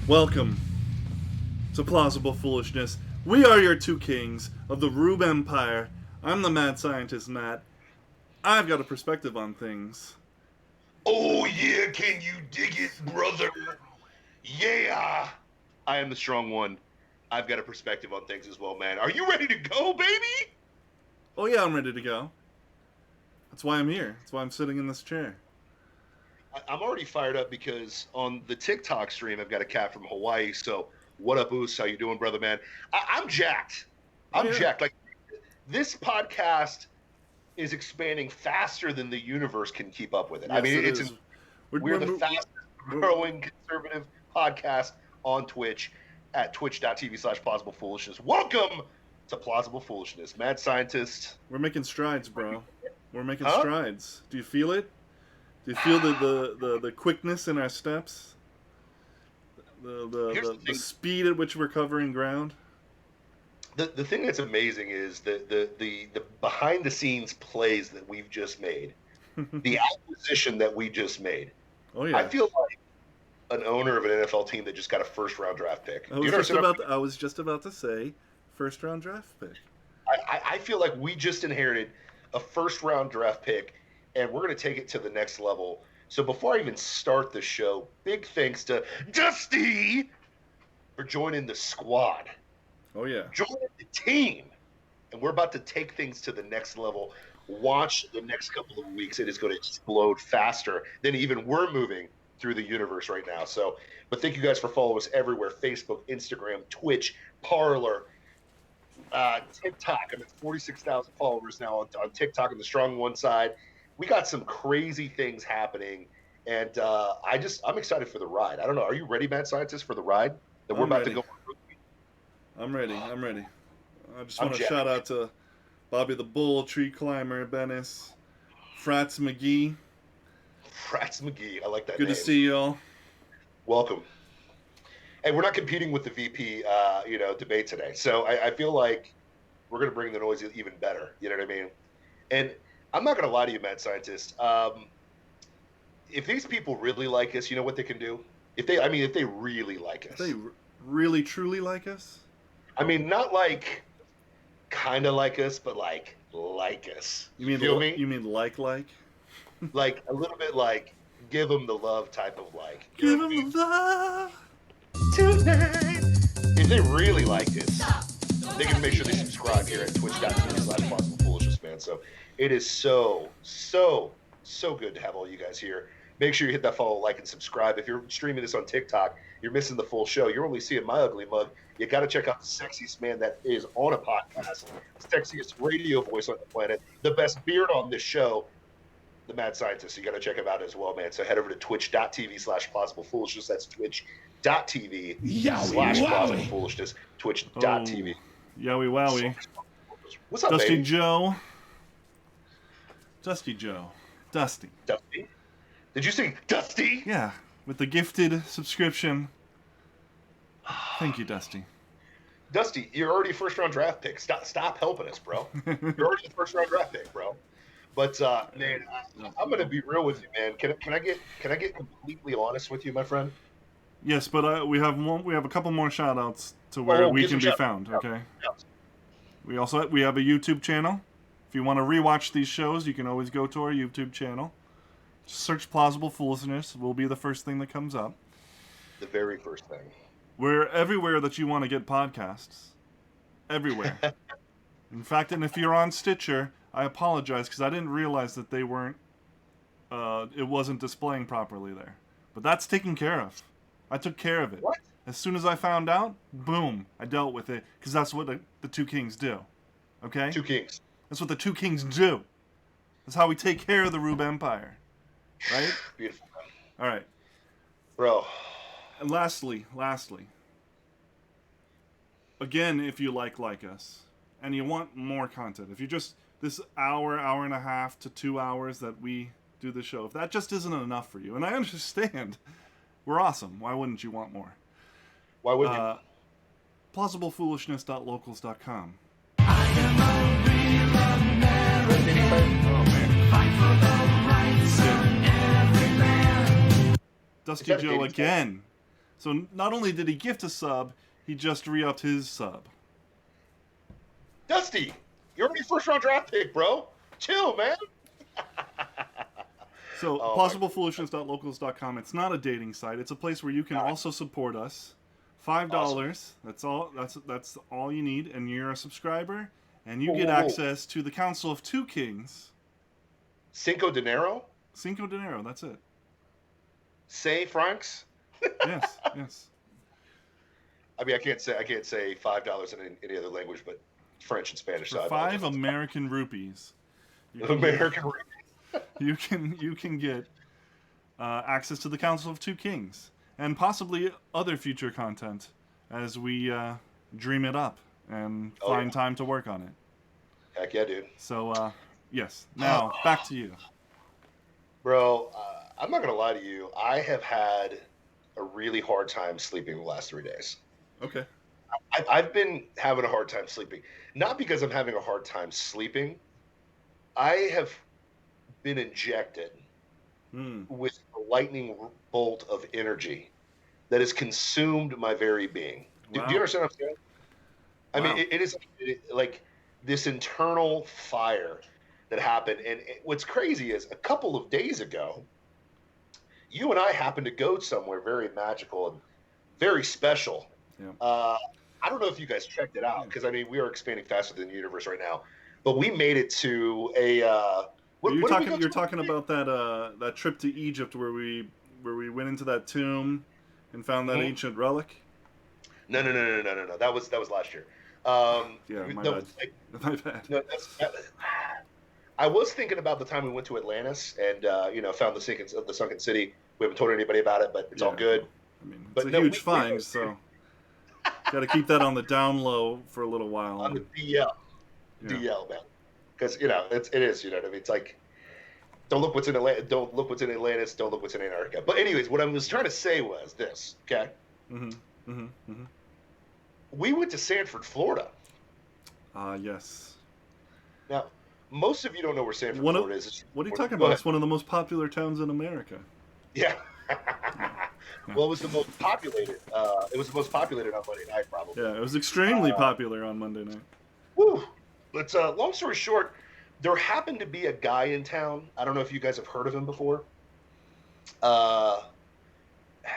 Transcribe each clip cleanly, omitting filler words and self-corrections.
Welcome to Plausible Foolishness. We are your two kings of the Rube Empire. I'm the mad scientist, Matt. I've got a perspective on things. Oh yeah, can you dig it, brother? Yeah! I am the strong one. I've got a perspective on things as well, man. Are you ready to go, baby? Oh yeah, I'm ready to go. That's why I'm here. That's why I'm sitting in this chair. I'm already fired up because on the TikTok stream, I've got a cat from Hawaii. So, what up, Oos? How you doing, brother, man? I'm jacked. I'm jacked. Like, this podcast is expanding faster than the universe can keep up with it. Yes, I mean, we're the fastest growing conservative podcast on Twitch at twitch.tv/plausible foolishness. Welcome to Plausible Foolishness. Mad scientist. We're making strides, bro. We're making strides. Do you feel it? Do you feel the quickness in our steps? The speed at which we're covering ground? The thing that's amazing is the behind the scenes plays that we've just made, the acquisition that we just made. Oh yeah, I feel like an owner of an NFL team that just got a first round draft pick. I was just about to say first round draft pick. I feel like we just inherited a first round draft pick, and we're going to take it to the next level. So before I even start the show, big thanks to Dusty for joining the squad. Oh yeah, join the team, and we're about to take things to the next level. Watch the next couple of weeks; it is going to explode faster than even we're moving through the universe right now. So, but thank you guys for following us everywhere: Facebook, Instagram, Twitch, Parler, TikTok. I'm at 46,000 followers now on TikTok on the strong one side. We got some crazy things happening, and I'm excited for the ride. I don't know. Are you ready, Mad Scientist, for the ride that we're about to go on? I'm ready. I just want to shout out to Bobby the Bull, Tree Climber, Bennis, Frats McGee. Frats McGee, I like that Good name. to see y'all. Welcome. Hey, we're not competing with the VP, debate today. So I feel like we're going to bring the noise even better. You know what I mean? And I'm not going to lie to you, Mad Scientist. If these people really like us, you know what they can do? If they really like us. If they really, truly like us? I mean, not like kind of like us, but like us. You mean feel me? You mean like? Like a little bit like give them the love type of like. Give them the love tonight. If they really like us, they can make sure they subscribe here at twitch.tv/plausible foolishness, man. So it is so good to have all you guys here. Make sure you hit that follow, like, and subscribe. If you're streaming this on TikTok, you're missing the full show. You're only seeing my ugly mug. You got to check out the sexiest man that is on a podcast, the sexiest radio voice on the planet, the best beard on this show, the Mad Scientist. You got to check him out as well, man. So head over to twitch.tv/plausible foolishness. That's twitch.tv/plausible foolishness. Twitch.tv. Yowie wowie. What's up, Dusty baby? Joe. Dusty. Dusty? Did you say Dusty? Yeah, with the gifted subscription. Thank you, Dusty. Dusty, you're already a first-round draft pick. Stop helping us, bro. You're already a first-round draft pick, bro. But man, I'm gonna be real with you, man. Can I get completely honest with you, my friend? Yes, but we have a couple more shout-outs to where we can be found. Okay. Yeah. We have a YouTube channel. If you want to rewatch these shows, you can always go to our YouTube channel. Search Plausible Foolishness. Will be the first thing that comes up. The very first thing. We're everywhere that you want to get podcasts. Everywhere. In fact, and if you're on Stitcher, I apologize because I didn't realize that they weren't. It wasn't displaying properly there. But that's taken care of. I took care of it. What? As soon as I found out, boom, I dealt with it because that's what the two kings do. Okay? Two kings. That's what the two kings do. That's how we take care of the Rube Empire. Right? Beautiful. All right. Bro. And lastly, again, if you like us, and you want more content, if you just, this hour and a half to 2 hours that we do the show, if that just isn't enough for you, and I understand, we're awesome. Why wouldn't you want more? Why wouldn't you? PlausibleFoolishness.locals.com. I am a real American. Fight for the rights of every man. Dusty Joe again. So not only did he gift a sub, he just re-upped his sub. Dusty, you're already first round draft pick, bro. Chill, man. So Oh my plausibleFoolishness.locals.com. It's not a dating site. It's a place where you can also support us. $5. Awesome. That's all. That's all you need, and you're a subscriber, and you Whoa, get whoa, whoa. access to the Council of Two Kings. Cinco dinero? Cinco dinero. That's it. Say francs? Yes. Yes. I mean, I can't say $5 in any other language, but French and Spanish. For So I 5 apologize. American rupees, you American. you can get access to the Council of Two Kings and possibly other future content as we dream it up and find time to work on it. Heck yeah, dude. So yes, now back to you. Bro, I'm not gonna lie to you. I have had a really hard time sleeping the last 3 days. Okay. I've been having a hard time sleeping, not because I'm having a hard time sleeping. I have been injected with a lightning bolt of energy that has consumed my very being. Do you understand what I'm saying? I mean, it is like this internal fire that happened. And what's crazy is a couple of days ago, you and I happened to go somewhere very magical and very special. Yeah. I don't know if you guys checked it out because I mean we are expanding faster than the universe right now, but we made it to a. You're talking about that trip to Egypt where we went into that tomb and found that ancient relic. No. That was last year. Yeah, my bad. My bad. No, I was thinking about the time we went to Atlantis and found the sunken city. We haven't told anybody about it, but it's all good. I mean, it's a huge find, so got to keep that on the down low for a little while. On the DL, man, because it is. You know what I mean? It's like don't look what's in Atlantis. Don't look what's in Atlantis. Don't look what's in Antarctica. But anyways, what I was trying to say was this. Okay. We went to Sanford, Florida. Yes. Now, most of you don't know where Sanford, Florida is. What are you talking about? It's one of the most popular towns in America. Yeah. Well, it was the most populated. It was the most populated on Monday night, probably. Yeah, it was extremely popular on Monday night. Woo! But long story short, there happened to be a guy in town. I don't know if you guys have heard of him before.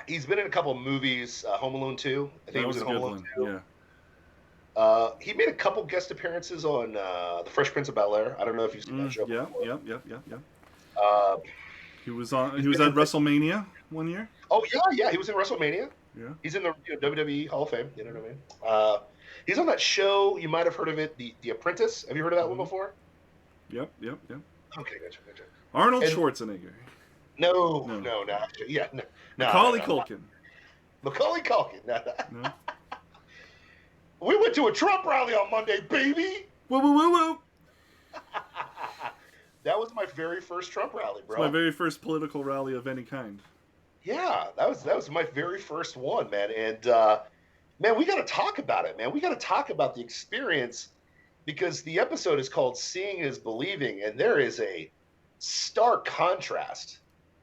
He's been in a couple of movies. Home Alone 2. I think he was in Home Alone 2. Yeah. He made a couple guest appearances on The Fresh Prince of Bel-Air. I don't know if you've seen that show before. Yeah. He was at WrestleMania one year. Oh yeah, he was in WrestleMania. Yeah. He's in the WWE Hall of Fame. You know what I mean? He's on that show. You might have heard of it, The Apprentice. Have you heard of that one before? Yep. Okay, gotcha. Arnold Schwarzenegger. No. Yeah, no. Macaulay Culkin. Macaulay Culkin. No. We went to a Trump rally on Monday, baby. Woo. That was my very first Trump rally, bro. It's my very first political rally of any kind. Yeah, that was my very first one, man. And man, we got to talk about it, man. We got to talk about the experience because the episode is called "Seeing is Believing," and there is a stark contrast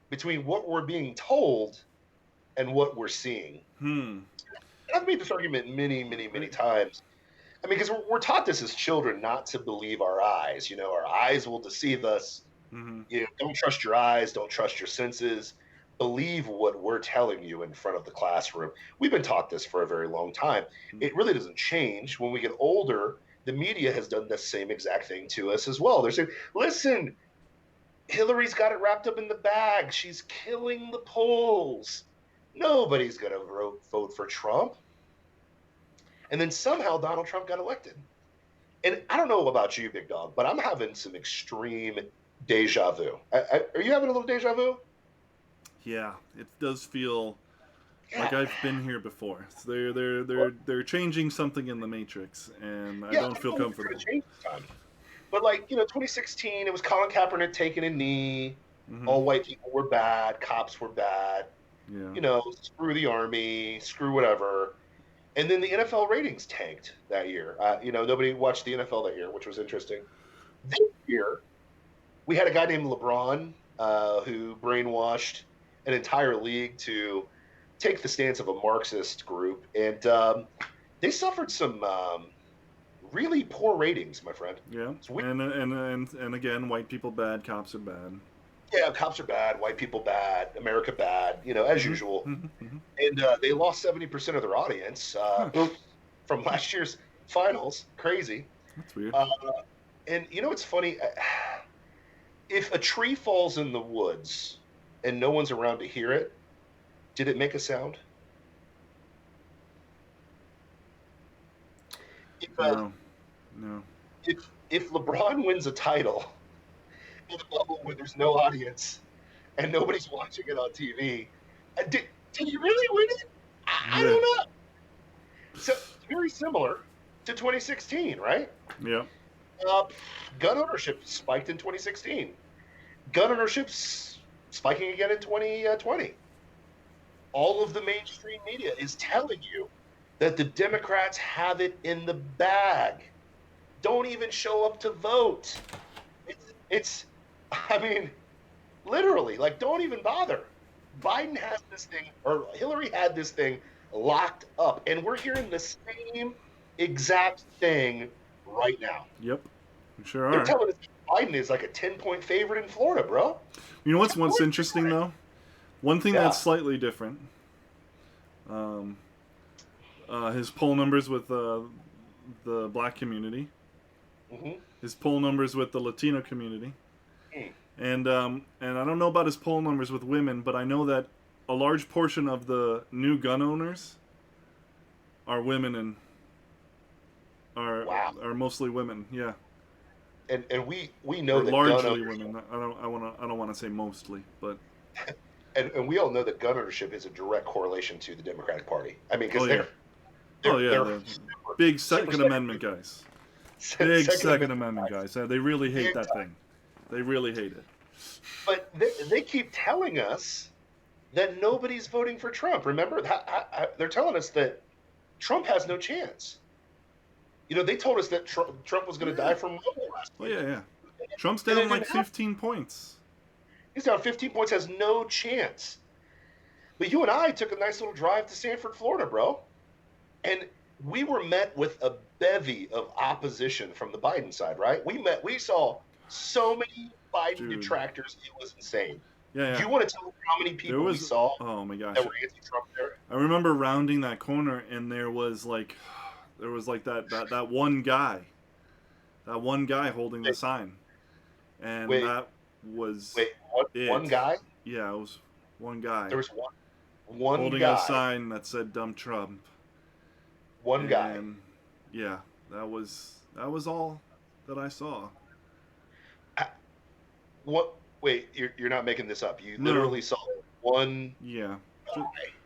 between what we're being told and what we're seeing. I've made this argument many times. I mean, because we're taught this as children not to believe our eyes. Our eyes will deceive us. Don't trust your eyes. Don't trust your senses. Believe what we're telling you in front of the classroom. We've been taught this for a very long time. It really doesn't change. When we get older, the media has done the same exact thing to us as well. They're saying, listen, Hillary's got it wrapped up in the bag. She's killing the polls. Nobody's going to vote for Trump. And then somehow Donald Trump got elected. And I don't know about you, big dog, but I'm having some extreme deja vu. Are you having a little deja vu? Yeah, it does feel like I've been here before. So they're changing something in the Matrix, and I don't feel comfortable. But 2016, it was Colin Kaepernick taking a knee. All white people were bad. Cops were bad. Yeah. Screw the army. Screw whatever. And then the NFL ratings tanked that year. Nobody watched the NFL that year, which was interesting. This year, we had a guy named LeBron who brainwashed an entire league to take the stance of a Marxist group, and they suffered some really poor ratings, my friend. Yeah, So we, and again, white people bad, cops are bad. yeah, cops are bad, white people bad, America bad, as Mm-hmm. usual. Mm-hmm. Mm-hmm. And they lost 70% of their audience Huh. from last year's finals. Crazy. That's weird. Uh, and it's funny. If a tree falls in the woods and no one's around to hear it, did it make a sound? If No, no. if LeBron wins a title in a bubble where there's no audience and nobody's watching it on TV, did he really win it? I Yeah. don't know. So it's very similar to 2016, right? Yeah. Uh, gun ownership spiked in 2016. Gun ownership's spiking again in 2020. All of the mainstream media is telling you that the Democrats have it in the bag. Don't even show up to vote. It's I mean, literally, like, don't even bother. Biden has this thing, or Hillary had this thing locked up, and we're hearing the same exact thing right now. Yep. We sure They're are. telling us Biden is like a 10-point favorite in Florida, bro. You know what's interesting though? One thing Yeah. that's slightly different. His poll numbers with the black community. Mm-hmm. His poll numbers with the Latino community. Mm. And I don't know about his poll numbers with women, but I know that a large portion of the new gun owners are women and are mostly women. Yeah. And we know Or that largely gun women. I don't want to say mostly, but and we all know that gun ownership is a direct correlation to the Democratic Party. I mean, because Oh, yeah. they're the big Second super Amendment guys. Big Second Amendment guys. guys. They really hate Big that time. thing. They really hate it. But they keep telling us that nobody's voting for Trump. Remember, they're telling us that Trump has no chance. They told us that Trump was going to die from rubble last Oh week. yeah. Trump's And it down like didn't happen. 15 points. He's down 15 points, has no chance. But you and I took a nice little drive to Sanford, Florida, bro. And we were met with a bevy of opposition from the Biden side, right? We saw so many Biden Dude. detractors, it was insane. Yeah, Do yeah. you want to tell me how many people we saw Oh my gosh. that were anti-Trump there? I remember rounding that corner and there was like that one guy. That one guy holding the sign. And Wait. that was One guy? Yeah, it was one guy. There was one holding guy. a sign that said "Dumb Trump." One guy. And yeah, that was all that I saw. What? Wait, you're not making this up. You No. literally saw one Yeah, guy.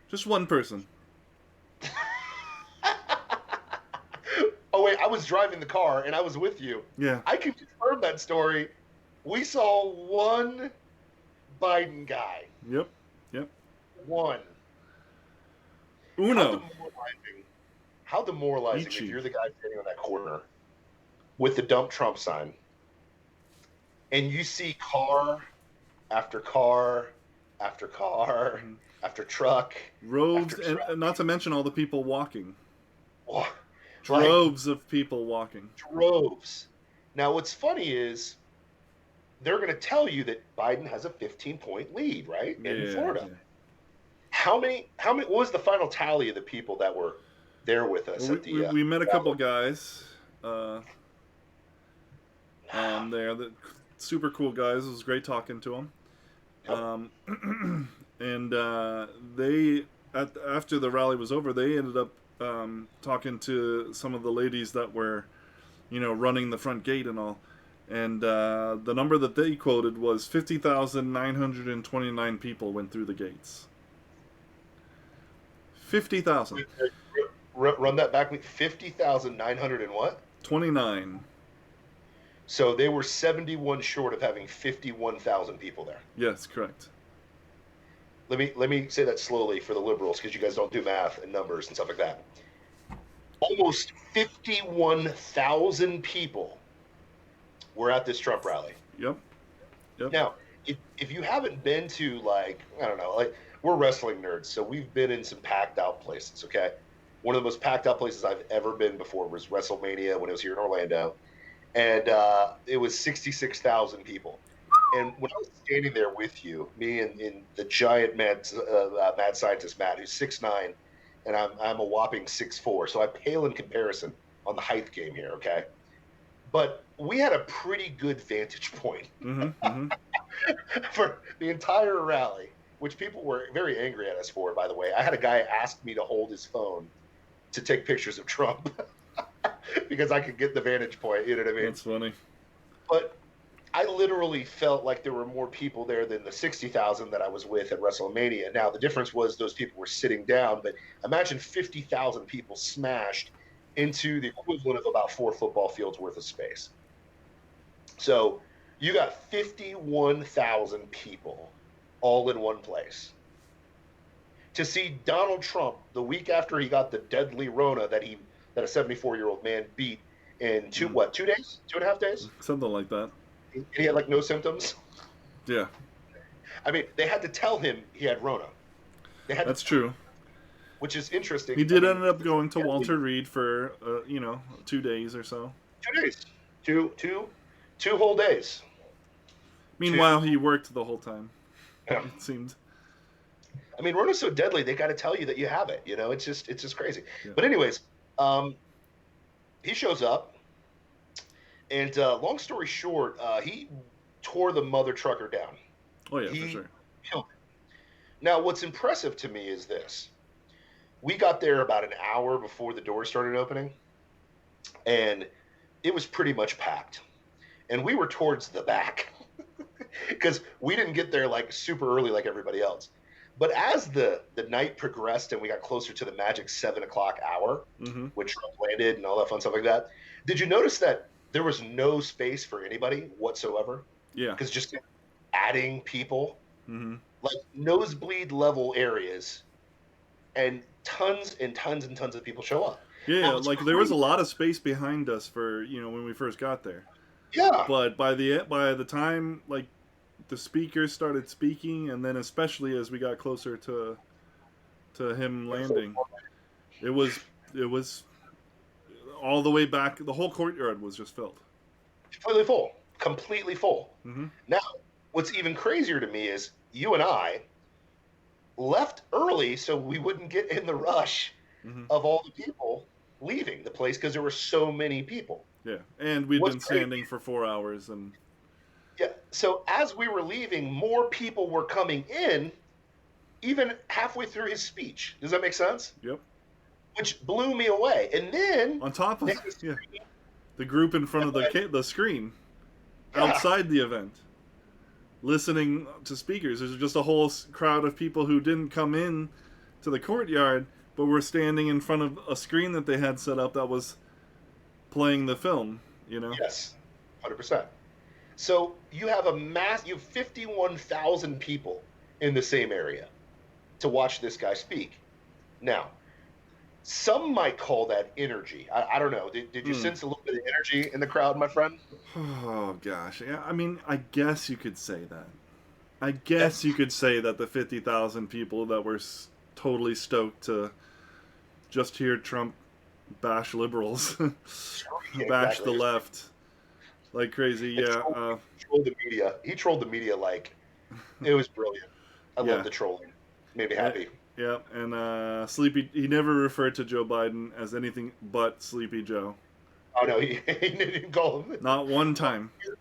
just one person. Oh wait, I was driving the car and I was with you. Yeah, I can confirm that story. We saw one Biden guy. yep, One. uno. How demoralizing Ichi. if you're the guy standing on that corner with the dump Trump sign and you see car after car after car Mhm. after truck. Roves, after truck. and not to mention all the people walking. Oh, Droves of people walking. droves. Now, what's funny is they're going to tell you that Biden has a 15-point lead, right, in Florida. Yeah. How many? What was the final tally of the people that were there with us Well, at the? we met a couple guys. There, the super cool guys. It was great talking to them. Yep. And they after the rally was over, they ended up talking to some of the ladies that were, running the front gate and all. And the number that they quoted was 50,929 people went through the gates. 50,000. Run that back. 50,900 and what? 29. So they were 71 short of having 51,000 people there. Yes, correct. Let me say that slowly for the liberals because you guys don't do math and numbers and stuff like that. Almost 51,000 people were at this Trump rally. Yep. Now, if you haven't been to, like, I don't know, like, we're wrestling nerds, so we've been in some packed out places. Okay, one of the most packed out places I've ever been before was WrestleMania when it was here in Orlando, and it was 66,000 people. And when I was standing there with you, me and the giant mad scientist Matt, who's 6'9", and I'm a whopping 6'4", so I pale in comparison on the height game here. Okay, but we had a pretty good vantage point for the entire rally, which people were very angry at us for. By the way, I had a guy ask me to hold his phone to take pictures of Trump because I could get the vantage point. You know what I mean? That's funny. But I literally felt like there were more people there than the 60,000 that I was with at WrestleMania. Now, the difference was those people were sitting down, but imagine 50,000 people smashed into the equivalent of about 4 football fields worth of space. So you got 51,000 people all in one place. To see Donald Trump the week after he got the deadly Rona that a 74-year-old man beat in 2 days? 2.5 days? Something like that. He had like no symptoms. Yeah. I mean, they had to tell him he had Rona. That's true. Which is interesting. He did end up going to Walter Reed for 2 days or so. 2 days. Two whole days. Meanwhile, he worked the whole time. Yeah. It seemed. I mean, Rona's so deadly, they got to tell you that you have it. You know, it's just crazy. Yeah. But anyways, he shows up, and long story short, he tore the mother trucker down. Oh yeah, for sure. Killed it. Now, what's impressive to me is this: we got there about an hour before the doors started opening, and it was pretty much packed, and we were towards the back because we didn't get there like super early like everybody else. But as the night progressed and we got closer to the magic 7 o'clock hour, which Trump landed and all that fun stuff like that, did you notice that there was no space for anybody whatsoever? Yeah. Because just adding people, like nosebleed level areas, and tons and tons and tons of people show up. Yeah, like there was a lot of space behind us for when we first got there. Yeah. But by the time like the speakers started speaking, and then especially as we got closer to him landing, it was all the way back. The whole courtyard was just filled. Completely full. Now, what's even crazier to me is you and I left early so we wouldn't get in the rush of all the people leaving the place because there were so many people. Yeah, and we'd been standing for 4 hours, and yeah. So as we were leaving, more people were coming in, even halfway through his speech. Does that make sense? Yep. Which blew me away. And then on top of the group in front of the screen outside the event, listening to speakers. There's just a whole crowd of people who didn't come in to the courtyard, but were standing in front of a screen that they had set up that was playing the film. Yes, 100%. So you have you have 51,000 people in the same area to watch this guy speak. Now, some might call that energy. I don't know. Did you sense a little bit of energy in the crowd, my friend? Oh, gosh. Yeah, I mean, I guess you could say that. I guess you could say that the 50,000 people that were totally stoked to just hear Trump bash liberals, bash the left like crazy. Yeah. He trolled the media. He trolled the media like it was brilliant. I love the trolling. Made me happy. Yeah, and Sleepy, he never referred to Joe Biden as anything but Sleepy Joe. Oh, no, he didn't call him. Not one time. His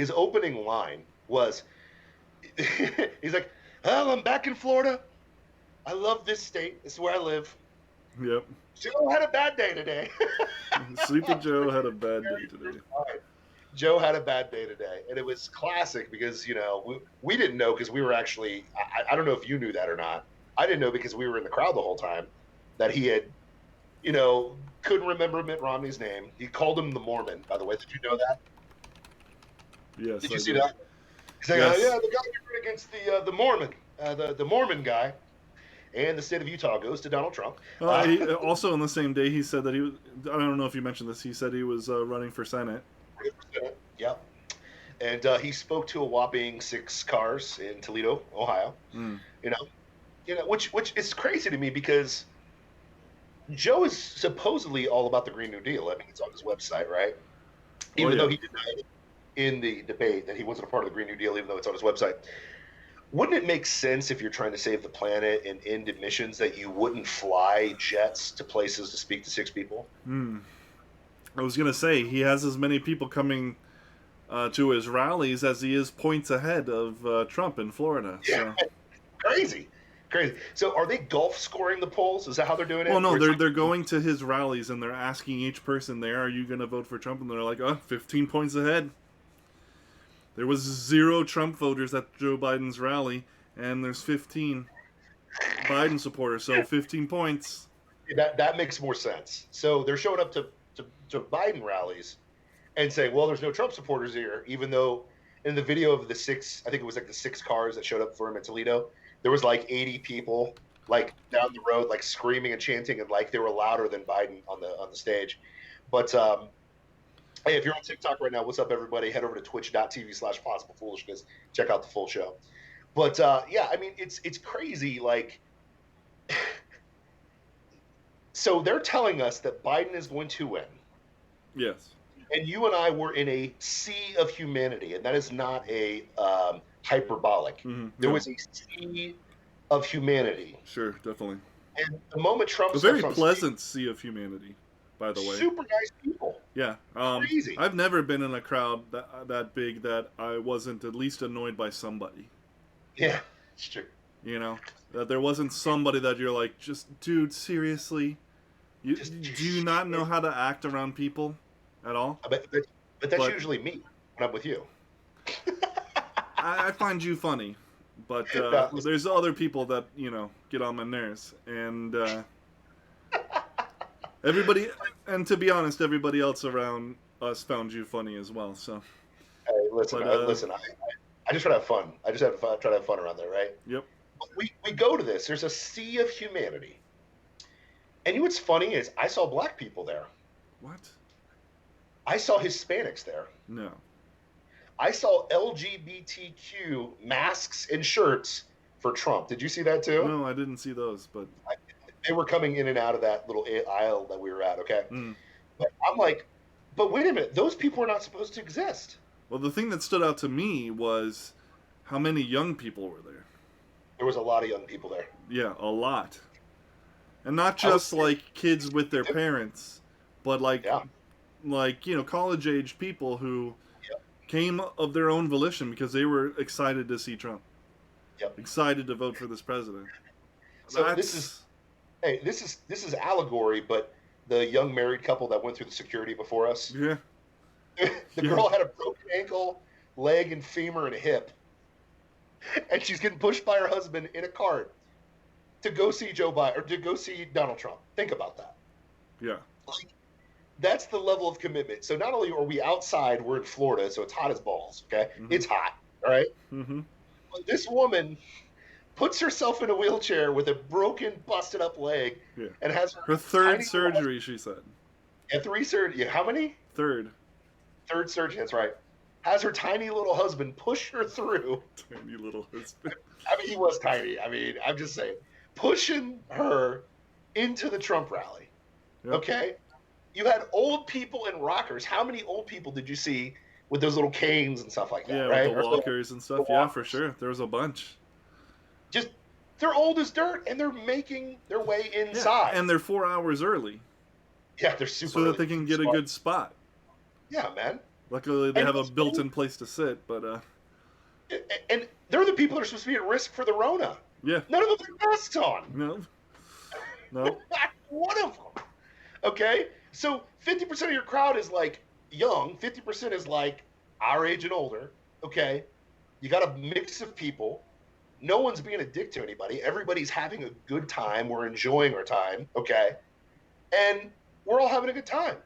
opening line was, he's like, well, I'm back in Florida. I love this state. This is where I live. Yep. Joe had a bad day today. Sleepy Joe had a bad day today. Joe had a bad day today, and it was classic because, we didn't know because we were actually, I don't know if you knew that or not. I didn't know because we were in the crowd the whole time that he had, couldn't remember Mitt Romney's name. He called him the Mormon, by the way. Did you know that? Yes. Did you see that? He's like, yes. Yeah, the guy who against the Mormon, the Mormon guy. And the state of Utah goes to Donald Trump. He, also, on the same day, he said that he was, I don't know if you mentioned this, he said he was running for Senate. Yep. and he spoke to a whopping 6 cars in Toledo, Ohio. Mm. You know, which is crazy to me because Joe is supposedly all about the Green New Deal. I mean, it's on his website, right? Oh Even though yeah. he denied it in the debate that he wasn't a part of the Green New Deal, even though it's on his website. Wouldn't it make sense if you're trying to save the planet and end emissions that you wouldn't fly jets to places to speak to 6 people? Hmm. I was gonna say he has as many people coming to his rallies as he is points ahead of Trump in Florida. Yeah, So, crazy, crazy. So are they golf scoring the polls? Is that how they're doing well, it? no, Where it's they're like, they're going to his rallies and they're asking each person there, "Are you gonna vote for Trump?" And they're like, 15 points ahead." There was 0 Trump voters at Joe Biden's rally, and there's 15 Biden supporters, so 15 points. that makes more sense. So they're showing up to Biden rallies and saying, well, there's no Trump supporters here, even though in the video of the 6, I think it was like the 6 cars that showed up for him in Toledo, there was like 80 people like down the road, like screaming and chanting, and like they were louder than Biden on the stage. But hey, if you're on TikTok right now, what's up, everybody? Head over to twitch.tv/Plausible Foolishness. Check out the full show. But yeah, I mean, it's crazy. Like, so they're telling us that Biden is going to win. Yes. And you and I were in a sea of humanity, and that is not a hyperbolic. Mm-hmm. There No. was a sea of humanity. Sure, definitely. And the moment Trump A very steps on pleasant sea of humanity, by the stage, way. super nice people. Yeah. Crazy. I've never been in a crowd that big that I wasn't at least annoyed by somebody. Yeah, it's true. You know, that there wasn't somebody that you're like, just dude, seriously, do you not know how to act around people at all? But that's usually me when I'm with you. I find you funny, but No, there's other people that get on my nerves, and everybody, and to be honest, everybody else around us found you funny as well. So, hey, listen, listen. I just try to have fun. I just try to have fun around there, right? yep. But we go to this. There's a sea of humanity, and you know what's funny is I saw black people there. What? I saw Hispanics there. No. I saw LGBTQ masks and shirts for Trump. Did you see that too? No, I didn't see those, but They were coming in and out of that little aisle that we were at, okay? Mm. But I'm like, but wait a minute. Those people are not supposed to exist. Well, the thing that stood out to me was how many young people were there. There was a lot of young people there. Yeah, a lot. And not just like kids with their parents, but like college age people who came of their own volition because they were excited to see Trump. Yep. Excited to vote for this president. So this is allegory, but the young married couple that went through the security before us. Yeah. The girl had a broken ankle, leg, and femur, and a hip, and she's getting pushed by her husband in a cart to go see Joe Biden or to go see Donald Trump. Think about that. Yeah. Like, that's the level of commitment. So not only are we outside, we're in Florida, so it's hot as balls. Okay, It's hot. All right. Mm-hmm. But this woman puts herself in a wheelchair with a broken, busted up leg, and has her third surgery. She said. And 3 surgery. Yeah, how many? Third surgery. That's right. Has her tiny little husband push her through. Tiny little husband. I mean, he was tiny. I mean, I'm just saying, pushing her into the Trump rally. Yep. Okay. You had old people and rockers. How many old people did you see with those little canes and stuff like that? Yeah, right? with the walkers and stuff. Yeah, for sure. There was a bunch. Just, they're old as dirt, and they're making their way inside. Yeah, and they're 4 hours early. Yeah, they're super so that they can get a good spot. Yeah, man. Luckily, they have a built-in place to sit, but and they're the people that are supposed to be at risk for the Rona. Yeah. None of them have masks on. No. Not one of them. Okay? So 50% of your crowd is like young, 50% is like our age and older. Okay? You got a mix of people. No one's being a dick to anybody. Everybody's having a good time. We're enjoying our time. Okay? And we're all having a good time.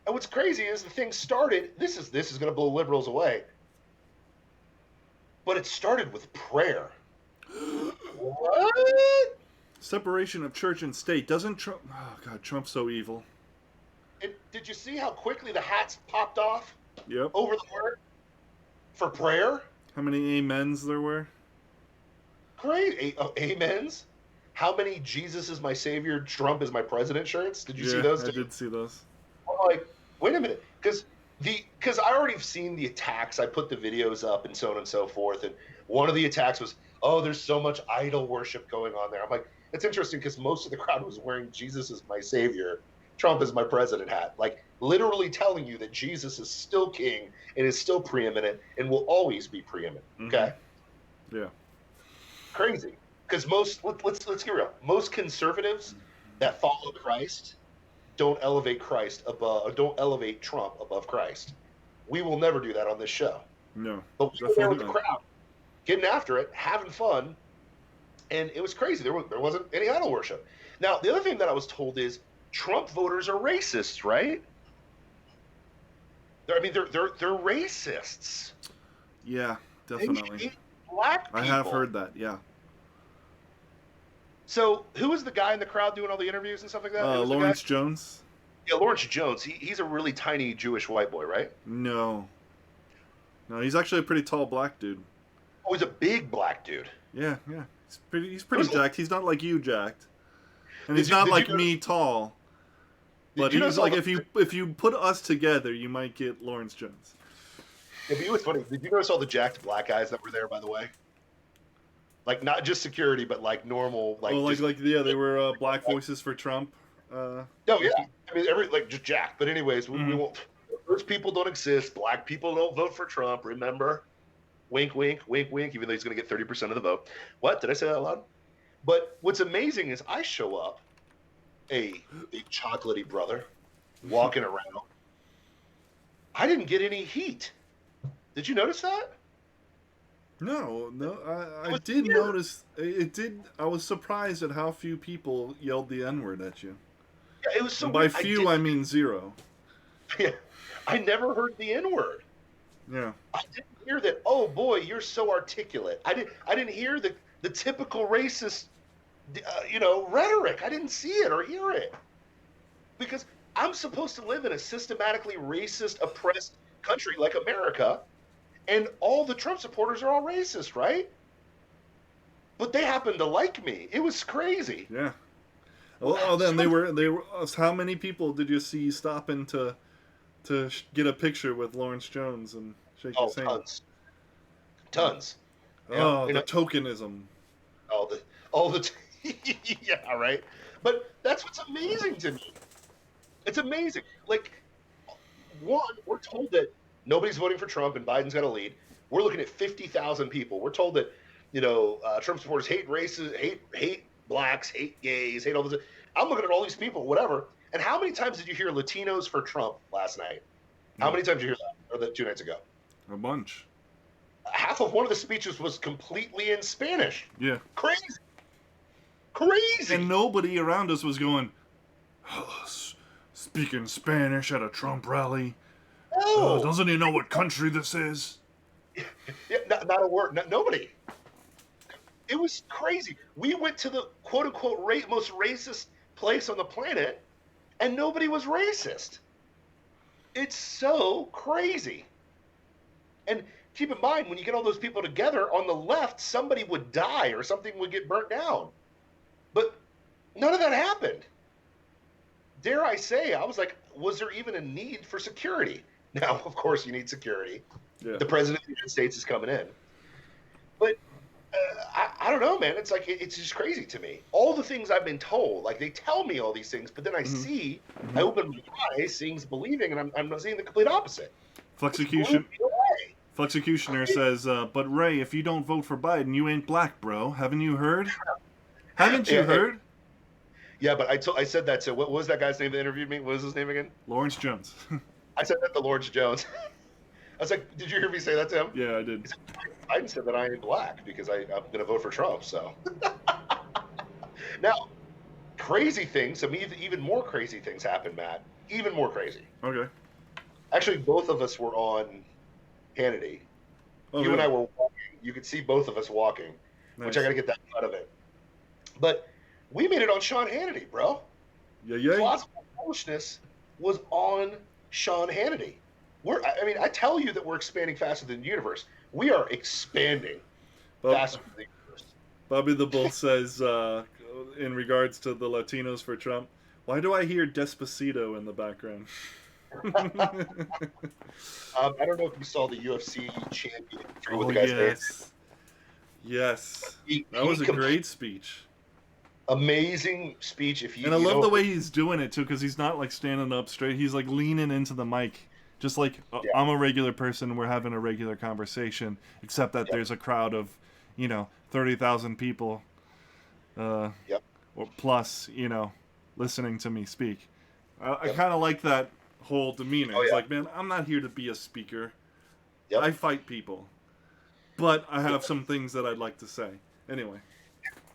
And what's crazy is the thing started, this is going to blow liberals away. But it started with prayer. What? Separation of church and state. Doesn't Trump... Oh, God, Trump's so evil. Did you see how quickly the hats popped off? Yep. Over the word? for prayer. How many amens there were? Great. Amens. How many Jesus is my savior, Trump is my president shirts? Did you see Yeah, those? I did see those. I'm like, wait a minute, because I already have seen the attacks. I put the videos up and so on and so forth. And one of the attacks was, oh, there's so much idol worship going on there. I'm like, it's interesting because most of the crowd was wearing Jesus is my savior, Trump is my president hat. Like literally telling you that Jesus is still king and is still preeminent and will always be preeminent. Okay. Yeah. Crazy. Because let's get real. Most conservatives that follow Christ don't elevate don't elevate Trump above Christ. We will never do that on this show. No. But we were there with the crowd, getting after it, having fun, and it was crazy. There wasn't any idol worship. Now, the other thing that I was told is Trump voters are racists, right? They're racists. Yeah, definitely. They hate black people. I have heard that. Yeah. So, who was the guy in the crowd doing all the interviews and stuff like that? Lawrence Jones. Yeah, Lawrence Jones. He's a really tiny Jewish white boy, right? No, he's actually a pretty tall black dude. Oh, he's a big black dude. Yeah. He's pretty jacked. He's not like you jacked, and he's not like me tall. But he's like if you put us together, you might get Lawrence Jones. Yeah, but it was funny. Did you notice all the jacked black guys that were there? By the way, like not just security, but like normal, like they were Black Voices for Trump. No, yeah, I mean just jacked. But anyways, we won't. Those people don't exist. Black people don't vote for Trump. Remember, wink, wink, wink, wink. Even though he's going to get 30% of the vote. What did I say that out loud? But what's amazing is I show up, a big chocolatey brother, walking around. I didn't get any heat. Did you notice that? No, I did notice. It did. I was surprised at how few people yelled the N-word at you. Yeah, it was so. And by few, I mean zero. Yeah, I never heard the N-word. Yeah. I didn't hear that. Oh boy, you're so articulate. I didn't hear the typical racist, rhetoric. I didn't see it or hear it because I'm supposed to live in a systematically racist, oppressed country like America. And all the Trump supporters are all racist, right? But they happen to like me. It was crazy. Yeah. Well, then they were. How many people did you see stopping to get a picture with Lawrence Jones and shake his hand? Tons. Oh, the tokenism. All the. Yeah, right. But that's what's amazing to me. It's amazing. Like, one, we're told that nobody's voting for Trump and Biden's got to lead. We're looking at 50,000 people. We're told that, Trump supporters hate races, hate blacks, hate gays, hate all this. I'm looking at all these people, whatever. And how many times did you hear Latinos for Trump last night? How many times did you hear that? Or 2 nights ago? A bunch. Half of one of the speeches was completely in Spanish. Yeah. Crazy. And nobody around us was going, speaking Spanish at a Trump rally. No. Doesn't he know what country this is? Yeah, not a word. Nobody. It was crazy. We went to the quote-unquote most racist place on the planet, and nobody was racist. It's so crazy. And keep in mind, when you get all those people together, on the left, somebody would die or something would get burnt down. But none of that happened. Dare I say, I was like, was there even a need for security? Now, of course, you need security. Yeah. The president of the United States is coming in. But I don't know, man. It's like it's just crazy to me. All the things I've been told, like they tell me all these things, but then I see, I open my eyes, seeing's believing, and I'm seeing the complete opposite. Flexecutioner says, but Ray, if you don't vote for Biden, you ain't black, bro. Haven't you heard? Haven't you heard? Yeah, but I said that to, what was that guy's name that interviewed me? What was his name again? Lawrence Jones. I said that to Lawrence Jones. I was like, did you hear me say that to him? Yeah, I did. Biden said that I ain't black because I'm going to vote for Trump, so. Now, crazy things, some even more crazy things happened, Matt. Even more crazy. Okay. Actually, both of us were on Hannity. Oh, you and I were walking. You could see both of us walking, Nice. which I got to get that out of it. But we made it on Sean Hannity, bro. Yeah. Plausible Foolishness was on Sean Hannity. I mean, I tell you that we're expanding faster than the universe. We are expanding Bob, faster than the universe. Bobby the Bull says, in regards to the Latinos for Trump, why do I hear Despacito in the background? I don't know if you saw the UFC champion. I forget what Oh, the guy's name. yes. Yes. That He was a great speech. amazing speech. If And I you love know, the way he's doing it, too, because he's not, like, standing up straight. He's, like, leaning into the mic. Just like, yeah, I'm a regular person, we're having a regular conversation, except that yeah, there's a crowd of, 30,000 people, yeah, or plus, listening to me speak. I yeah. kind of like that whole demeanor. Oh He's yeah, like, man, I'm not here to be a speaker. yep. I fight people. But I have some things that I'd like to say. Anyway.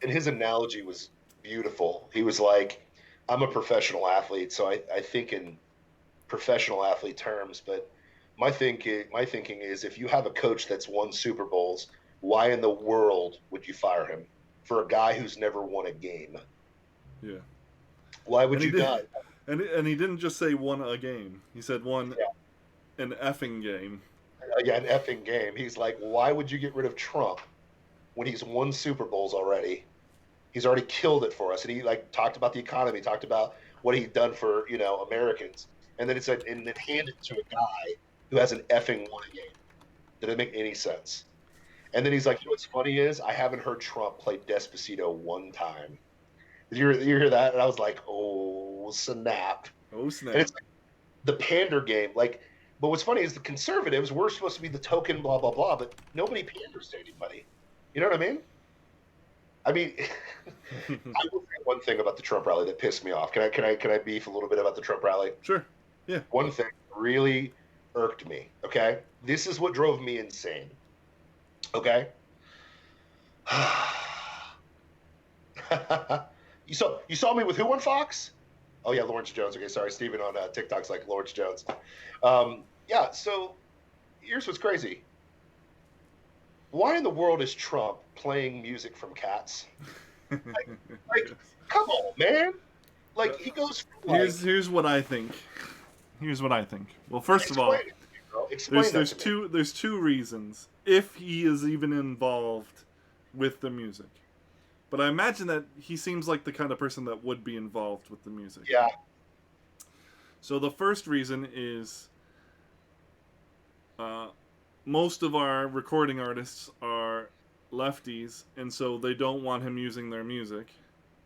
And his analogy was beautiful. He was like, "I'm a professional athlete, so I think in professional athlete terms, but my thinking is if you have a coach that's won Super Bowls, why in the world would you fire him for a guy who's never won a game? Yeah. Why And would he you did. not?" And he didn't just say won a game. He said won Yeah, an effing game. yeah, an effing game. He's like, why would you get rid of Trump when he's won Super Bowls already? He's already killed it for us, and he like talked about the economy, talked about what he'd done for Americans, and then it said, and then handed it to a guy who has an effing won a game. Didn't make any sense. And then he's like, what's funny is I haven't heard Trump play Despacito one time. Did you hear that? And I was like, oh snap! Oh And snap. it's like the pander game, like. But what's funny is the conservatives were supposed to be the token blah blah blah, but nobody panders to anybody. You know what I mean? I mean, I will say one thing about the Trump rally that pissed me off. Can I beef a little bit about the Trump rally? Sure. Yeah. One thing really irked me. Okay, this is what drove me insane. Okay, you saw me with who on Fox? Oh yeah, Lawrence Jones. Okay, sorry, Steven on TikTok's like Lawrence Jones. Yeah, so here's what's crazy. Why in the world is Trump playing music from Cats? Like, come on, man. Like he goes from like Here's what I think. Here's what I think. Well, first of all, explain it to me, bro. Explain that there's to me. there's two reasons if he is even involved with the music. But I imagine that he seems like the kind of person that would be involved with the music. Yeah, So the first reason is most of our recording artists are lefties, and so they don't want him using their music.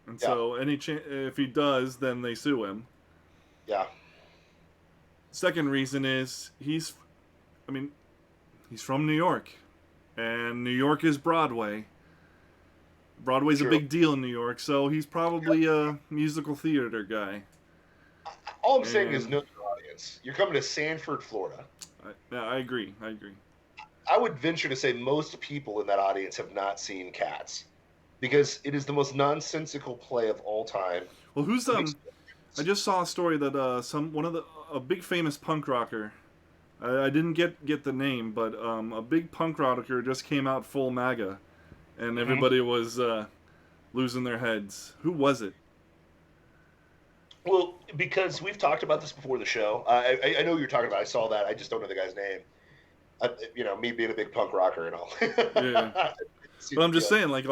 And yeah, so if he does, then they sue him. yeah. Second reason is I mean, he's from New York, and New York is Broadway. Broadway's a True. big deal in New York, so he's probably a musical theater guy. All I'm saying is And know your audience. You're coming to Sanford, Florida. yeah, I agree. I agree. I would venture to say most people in that audience have not seen Cats because it is the most nonsensical play of all time. Well, who's It makes I just saw a story that a big famous punk rocker. I didn't get the name, but a big punk rocker just came out full MAGA, and Mhm. everybody was losing their heads. Who was it? Well, because we've talked about this before the show. I know who you're talking about. I saw that. I just don't know the guy's name. Me being a big punk rocker and all. Yeah, See but the I'm just deal. saying, like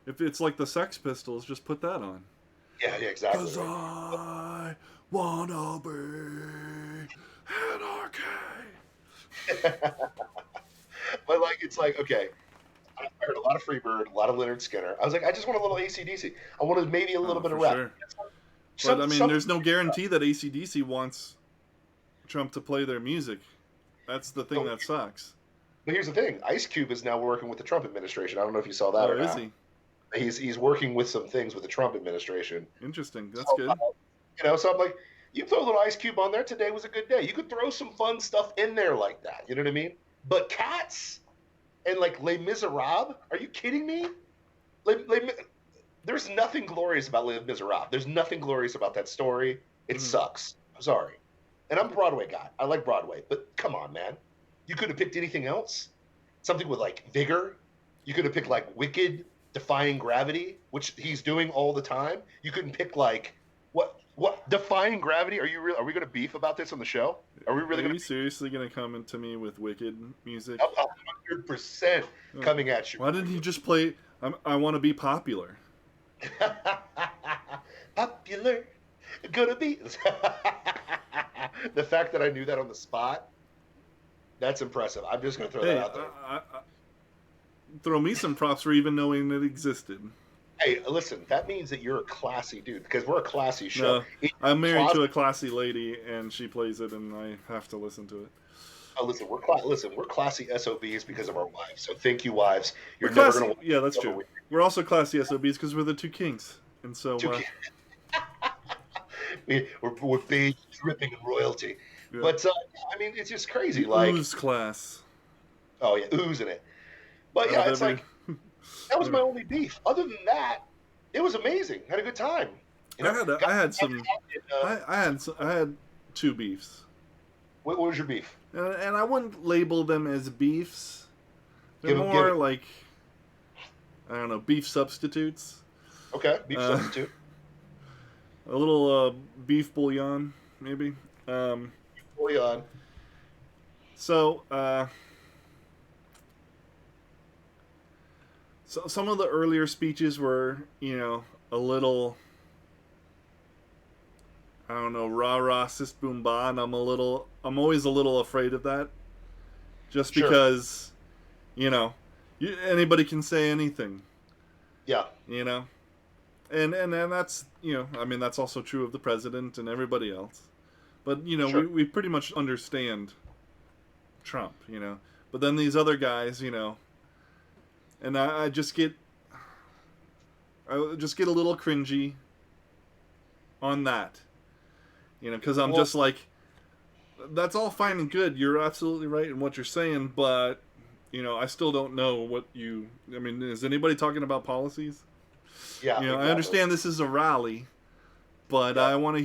if it's like the Sex Pistols, just put that on. Yeah, yeah, exactly. 'Cause I wanna be anarchy. But like, it's like, okay, I heard a lot of Freebird, a lot of Leonard Skinner. I was like, I just want a little AC/DC. I wanted maybe a little Oh, bit for of rap. sure. Some, But I mean, some, there's no guarantee that AC/DC wants Trump to play their music. That's the thing no, that sucks. but here's the thing: Ice Cube is now working with the Trump administration. I don't know if you saw that Oh, or is not. he? He's working with some things with the Trump administration. Interesting. That's So, good. so I'm like, you throw a little Ice Cube on there. Today was a good day. You could throw some fun stuff in there like that. You know what I mean? But Cats and like Les Miserables, are you kidding me? There's nothing glorious about Les Miserables. There's nothing glorious about that story. It Mhm. sucks. I'm sorry. And I'm a Broadway guy. I like Broadway. But come on, man. You could have picked anything else. Something with like vigor. You could have picked like Wicked, Defying Gravity, which he's doing all the time. You couldn't pick like What? Defying Gravity? Are you real? Are we going to beef about this on the show? Are we really Are going you to? seriously gonna come into me with Wicked music? 100% Uh, coming at you. Why didn't he just play? I want to be popular. Popular, gonna be. The fact that I knew that on the spot, that's impressive. I'm just gonna throw that Hey, out there. throw me some props for even knowing it existed. Hey, listen, that means that you're a classy dude because we're a classy show. No, I'm married to a classy lady, and she plays it, and I have to listen to it. Oh, listen, we're classy SOBs because of our wives. So thank you, wives. You're We're never classy. gonna. Yeah, that's true. We're also classy SOBs because we're the two kings, and so We're big, dripping in royalty. yeah. But I mean, it's just crazy. The Like, ooze class. oh yeah, oozing it. But Out yeah, of it's every- like that was my only beef. Other than that, it was amazing. Had a good time. You know, I had some. uh, I had two beefs, what was your beef? and I wouldn't label them as beefs. They're Give more it. like, I don't know, beef substitutes. Okay, beef substitute. A little beef bouillon, maybe. Bouillon. So, so some of the earlier speeches were, a little, I don't know, rah rah sis boom ba, and I'm always a little afraid of that, just Sure. because, anybody can say anything, Yeah. and that's, I mean, that's also true of the president and everybody else, but Sure. we pretty much understand Trump, but then these other guys, and I just get a little cringy on that, because I'm Well- just like, that's all fine and good. You're absolutely right in what you're saying, but I still don't know what I mean, is anybody talking about policies? Yeah. I exactly. understand this is a rally, but Yeah. I want to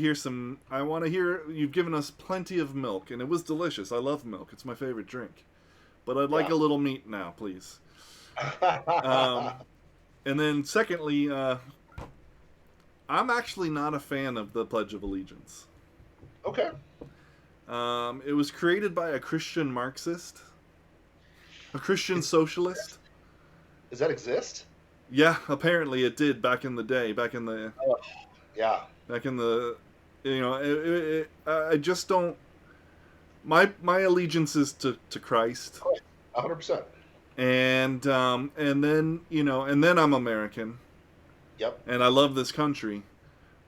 hear you've given us plenty of milk, and it was delicious. I love milk. It's my favorite drink. But I'd like Yeah. a little meat now, please. And then secondly, I'm actually not a fan of the Pledge of Allegiance. Okay. It was created by a Christian Marxist, a Christian socialist. Does that exist? Yeah, apparently it did back in the day, Yeah. I just don't. My allegiance is to Christ, 100%. and then I'm American, Yep. and I love this country,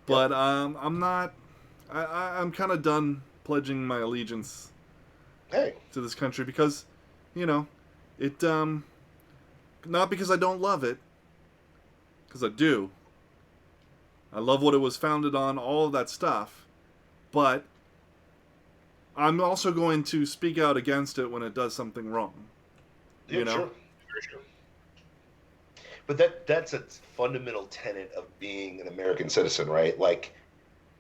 but I'm not. I'm kind of done pledging my allegiance Hey. to this country because, it not because I don't love it, because I do. I love what it was founded on, all of that stuff, but I'm also going to speak out against it when it does something wrong. Yeah, sure. Very true. But that's a fundamental tenet of being an American citizen, right? Like,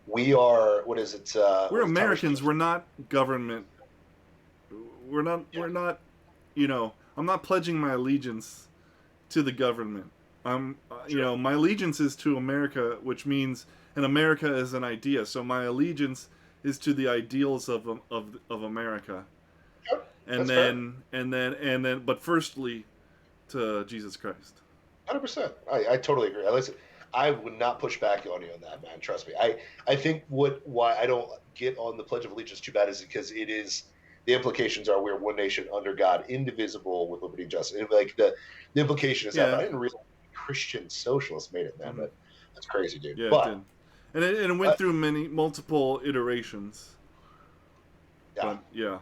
we are, what is it? We're Americans. We're not government. We're not. I'm not pledging my allegiance to the government. My allegiance is to America, which means, and America is an idea. So my allegiance is to the ideals of America, Sure. and then, but firstly, to Jesus Christ. 100%. I totally agree. Listen, I would not push back on you on that, man. Trust me. I think why I don't get on the Pledge of Allegiance too bad is because it is, the implications are we're one nation under God, indivisible, with liberty and justice. And like the implication is that, but I didn't realize Christian socialists made it, man. Mm-hmm. But that's crazy, dude. Yeah, but, it did. And it went through multiple iterations. yeah. But, yeah.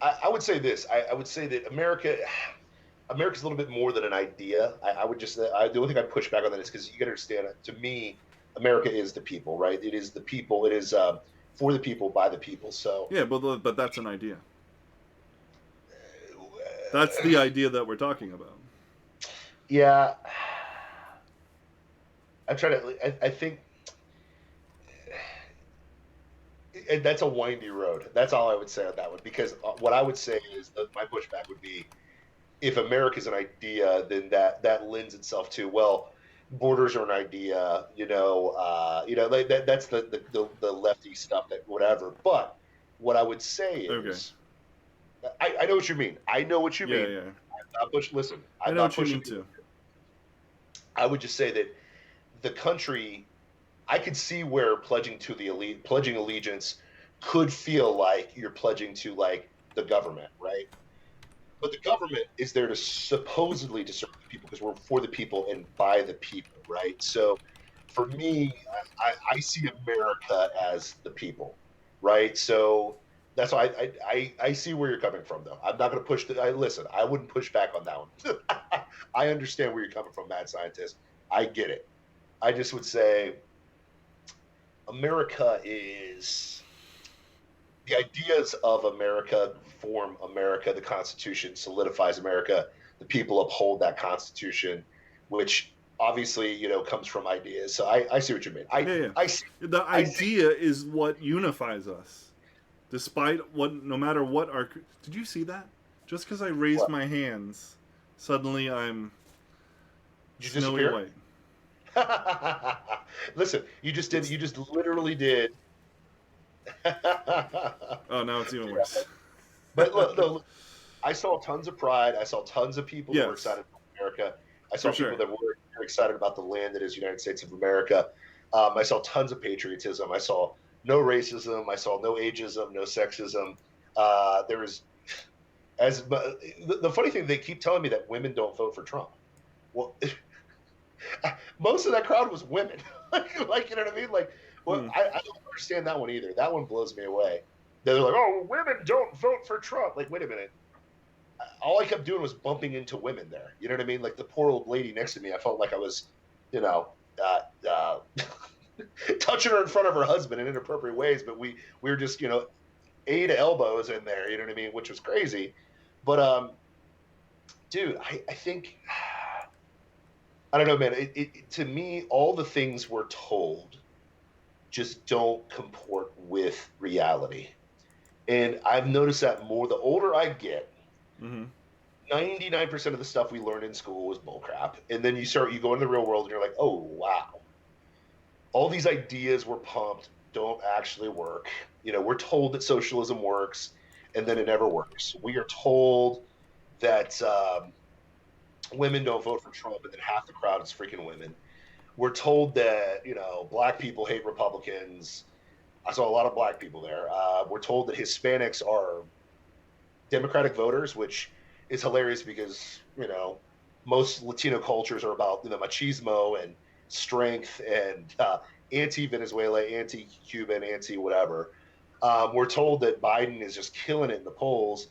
I would say this. I would say that America's a little bit more than an idea. The only thing I'd push back on that is because you got to understand, to me, America is the people, right? It is the people. It is for the people, by the people. So Yeah, but that's an idea. That's the idea that we're talking about. yeah, I'm trying to. I think that's a windy road. That's all I would say on that one. Because what I would say is that my pushback would be, if America is an idea, then that lends itself to, well, borders are an idea, like that's the lefty stuff that whatever. But what I would say Okay. is, I know what you mean. I know what you Yeah, mean. yeah. I'm not pushing. Listen, I I'm know not what you pushing. mean too. I would just say that the country, I could see where pledging allegiance could feel like you're pledging to like the government, right? But the government is there to supposedly to serve the people because we're for the people and by the people, right? So for me, I see America as the people, right? So that's why I see where you're coming from, though. I'm not going to push the. Listen, I wouldn't push back on that one. I understand where you're coming from, mad scientist. I get it. I just would say America is the ideas of America form America. The Constitution solidifies America. The people uphold that Constitution, which obviously comes from ideas. So I see what you mean. Yeah, yeah. I see. The I see. idea is what unifies us, despite what, no matter what our. Did you see that? Just because I raised What? my hands, suddenly I'm Did you snowy disappear? white. Listen, you just did. It's You just literally did. oh, now it's even worse. But look, I saw tons of pride. I saw tons of people that were Yes, excited about America. I saw for people sure. that were excited about the land that is United States of America. I saw tons of patriotism. I saw no racism. I saw no ageism, no sexism. There was the funny thing, they keep telling me that women don't vote for Trump. Well, most of that crowd was women. Like, you know what I mean? Like, well, Hmm. I don't understand that one either. That one blows me away. They're like, oh, women don't vote for Trump. Like, wait a minute. All I kept doing was bumping into women there. You know what I mean? Like the poor old lady next to me, I felt like I was, you know, uh, uh, touching her in front of her husband in inappropriate ways. But we were just, eight elbows in there. You know what I mean? Which was crazy. But dude, I think I don't know, man. To me, all the things we're told just don't comport with reality. And I've noticed that more the older I get, Mm-hmm. 99% of the stuff we learned in school was bullcrap. And then you go into the real world and you're like, oh, wow. All these ideas we're pumped don't actually work. We're told that socialism works and then it never works. We are told that women don't vote for Trump and then half the crowd is freaking women. We're told that, black people hate Republicans. I saw a lot of black people there. We're told that Hispanics are Democratic voters, which is hilarious because most Latino cultures are about machismo and strength and anti-Venezuela, anti-Cuban, anti-whatever. We're told that Biden is just killing it in the polls,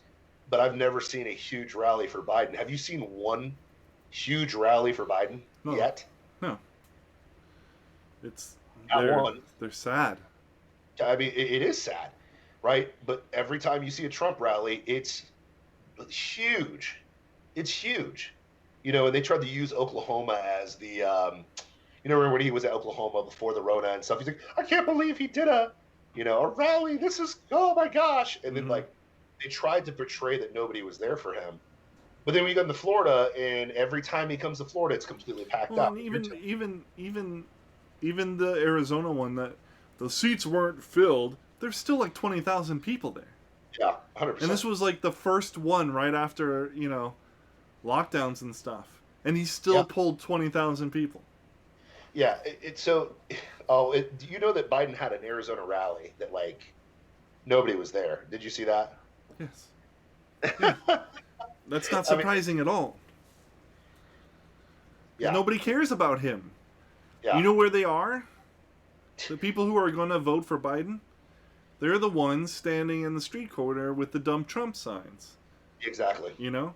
but I've never seen a huge rally for Biden. Have you seen one huge rally for Biden No, yet? no. It's Not they're one. they're sad. I mean, it is sad, right? But every time you see a Trump rally, it's huge. It's huge. And they tried to use Oklahoma as the, remember when he was at Oklahoma before the Rona and stuff? He's like, I can't believe he did a rally. This is, oh my gosh. And then Mm-hmm. like they tried to portray that nobody was there for him. But then we go to Florida, and every time he comes to Florida, it's completely packed Well, up. and even the Arizona one, that the seats weren't filled. There's still like 20,000 people there, Yeah, hundred and this percent. was like the first one right after lockdowns and stuff, and he still Yeah, pulled 20,000 people. yeah. It's so. Oh, do you know that Biden had an Arizona rally that like nobody was there? Did you see that? Yes, yeah, that's not I mean, surprising at all. Because yeah, nobody cares about him. You yeah, know where they are? The people who are going to vote for Biden, they're the ones standing in the street corner with the dumb Trump signs. exactly. You know?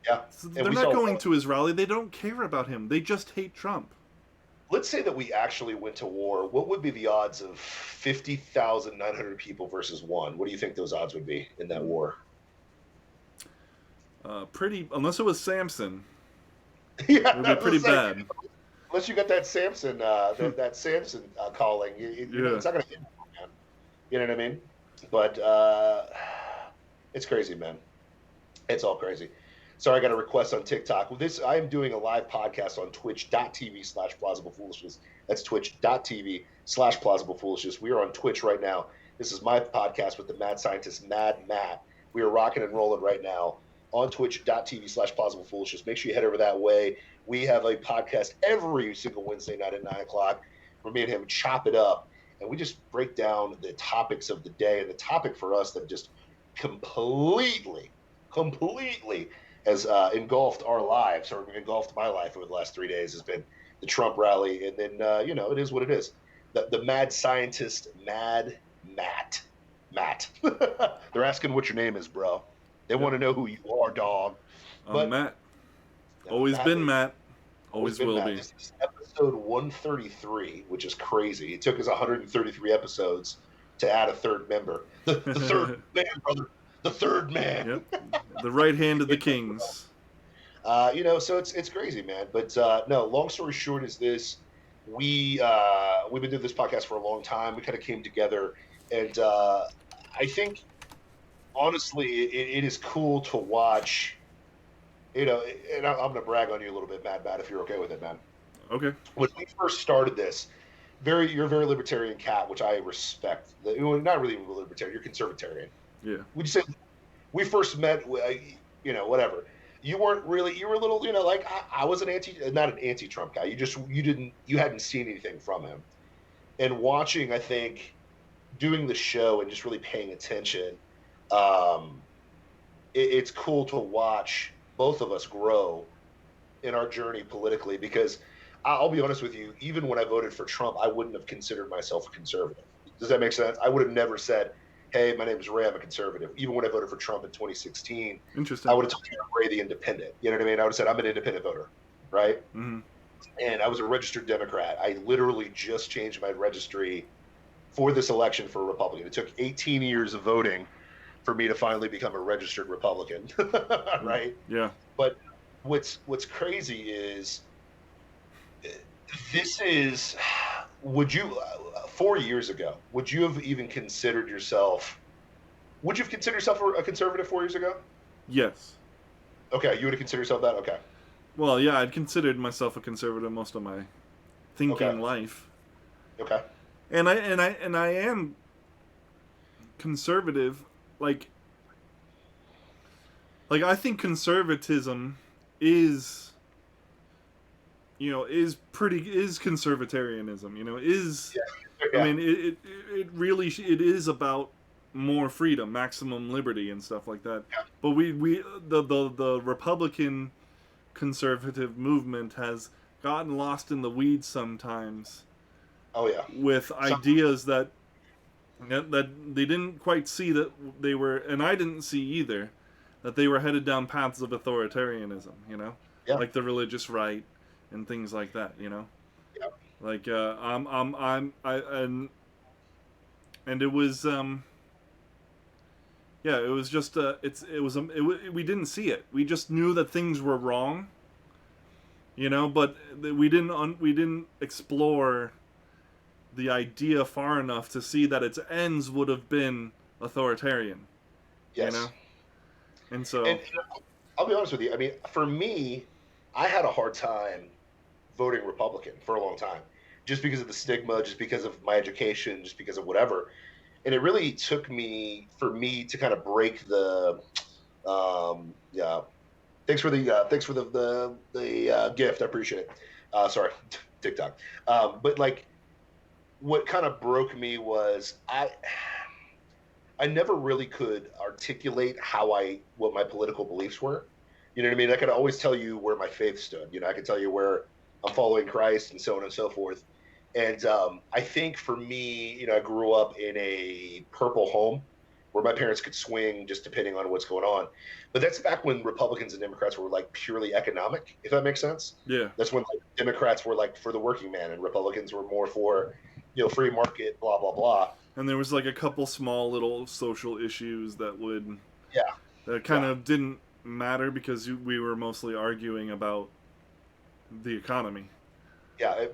Yeah, So and they're we not saw. going to his rally. They don't care about him. They just hate Trump. Let's say that we actually went to war. What would be the odds of 50,900 people versus one? What do you think those odds would be in that war? Pretty, unless it was Samson, Yeah, it would I be was pretty gonna say, bad. unless you got that Samson, that Samson calling, Yeah. it's not going to hit, man. You know what I mean? But it's crazy, man. It's all crazy. Sorry, I got a request on TikTok. Well, I am doing a live podcast on twitch.tv/plausiblepoolishness. That's twitch.tv/plausiblepoolishness. We are on Twitch right now. This is my podcast with the mad scientist, Mad Matt. We are rocking and rolling right now on twitch.tv/plausiblepoolishness. Make sure you head over that way. We have a podcast every single Wednesday night at 9 o'clock where me and him chop it up, and we just break down the topics of the day. And the topic for us that just completely has engulfed our lives, or engulfed my life over the last 3 days, has been the Trump rally. And then, it is what it is. The mad scientist, Mad Matt. They're asking what your name is, bro. They want to know who you are, dog. But Matt. Always Matt, been Matt. Always will Matt. be. This is episode 133, which is crazy. It took us 133 episodes to add a third member. The third man, brother. The third man. Yep. The right hand of the kings. So it's crazy, man. But no, long story short is this. We've been doing this podcast for a long time. We kind of came together, and I think, honestly, it is cool to watch. And I'm going to brag on you a little bit, Matt, if you're okay with it, man. Okay. When we first started this, you're a very libertarian cat, which I respect. Not really libertarian, you're conservatarian. Yeah. Would you say we first met, whatever. You weren't really, you were a little, I was not an anti-Trump guy. You hadn't seen anything from him. And watching, I think, doing the show and just really paying attention, it's cool to watch both of us grow in our journey politically, because I'll be honest with you, even when I voted for Trump, I wouldn't have considered myself a conservative. Does that make sense? I would have never said, hey, my name is Ray, I'm a conservative. Even when I voted for Trump in 2016, interesting, I would have told you I'm Ray the independent. You know what I mean? I would have said I'm an independent voter, right? Mm-hmm. And I was a registered Democrat. I literally just changed my registry for this election for a Republican. It took 18 years of voting for me to finally become a registered Republican, right? Yeah. But what's crazy is this is, would you, 4 years ago, would you have even considered yourself, a conservative 4 years ago? Yes. Okay, you would have considered yourself that? Okay. Well, yeah, I'd considered myself a conservative most of my thinking life. Okay. And I am conservative, like I think conservatism is conservatarianism, Yeah. I mean, it really it is about more freedom, maximum liberty, and stuff like that. But the Republican conservative movement has gotten lost in the weeds sometimes. Oh yeah. With ideas that they didn't quite see that they were, and I didn't see either, that they were headed down paths of authoritarianism. Yeah. Like the religious right and things like that. Yeah. Like and it was it was just we didn't see it. We just knew that things were wrong. But we didn't explore the idea far enough to see that its ends would have been authoritarian. Yes. And so, and I'll be honest with you. I mean, for me, I had a hard time voting Republican for a long time, just because of the stigma, just because of my education, just because of whatever. And it really took for me to kind of break the, Thanks for the gift. I appreciate it. Sorry, TikTok. But like, what kind of broke me was I never really could articulate what my political beliefs were. You know what I mean? I could always tell you where my faith stood. I could tell you where I'm following Christ and so on and so forth. And I think for me, I grew up in a purple home where my parents could swing just depending on what's going on. But that's back when Republicans and Democrats were like purely economic, if that makes sense. Yeah. That's when Democrats were like for the working man and Republicans were more for, free market, blah, blah, blah. And there was like a couple small little social issues that that kind of didn't matter because we were mostly arguing about the economy. Yeah,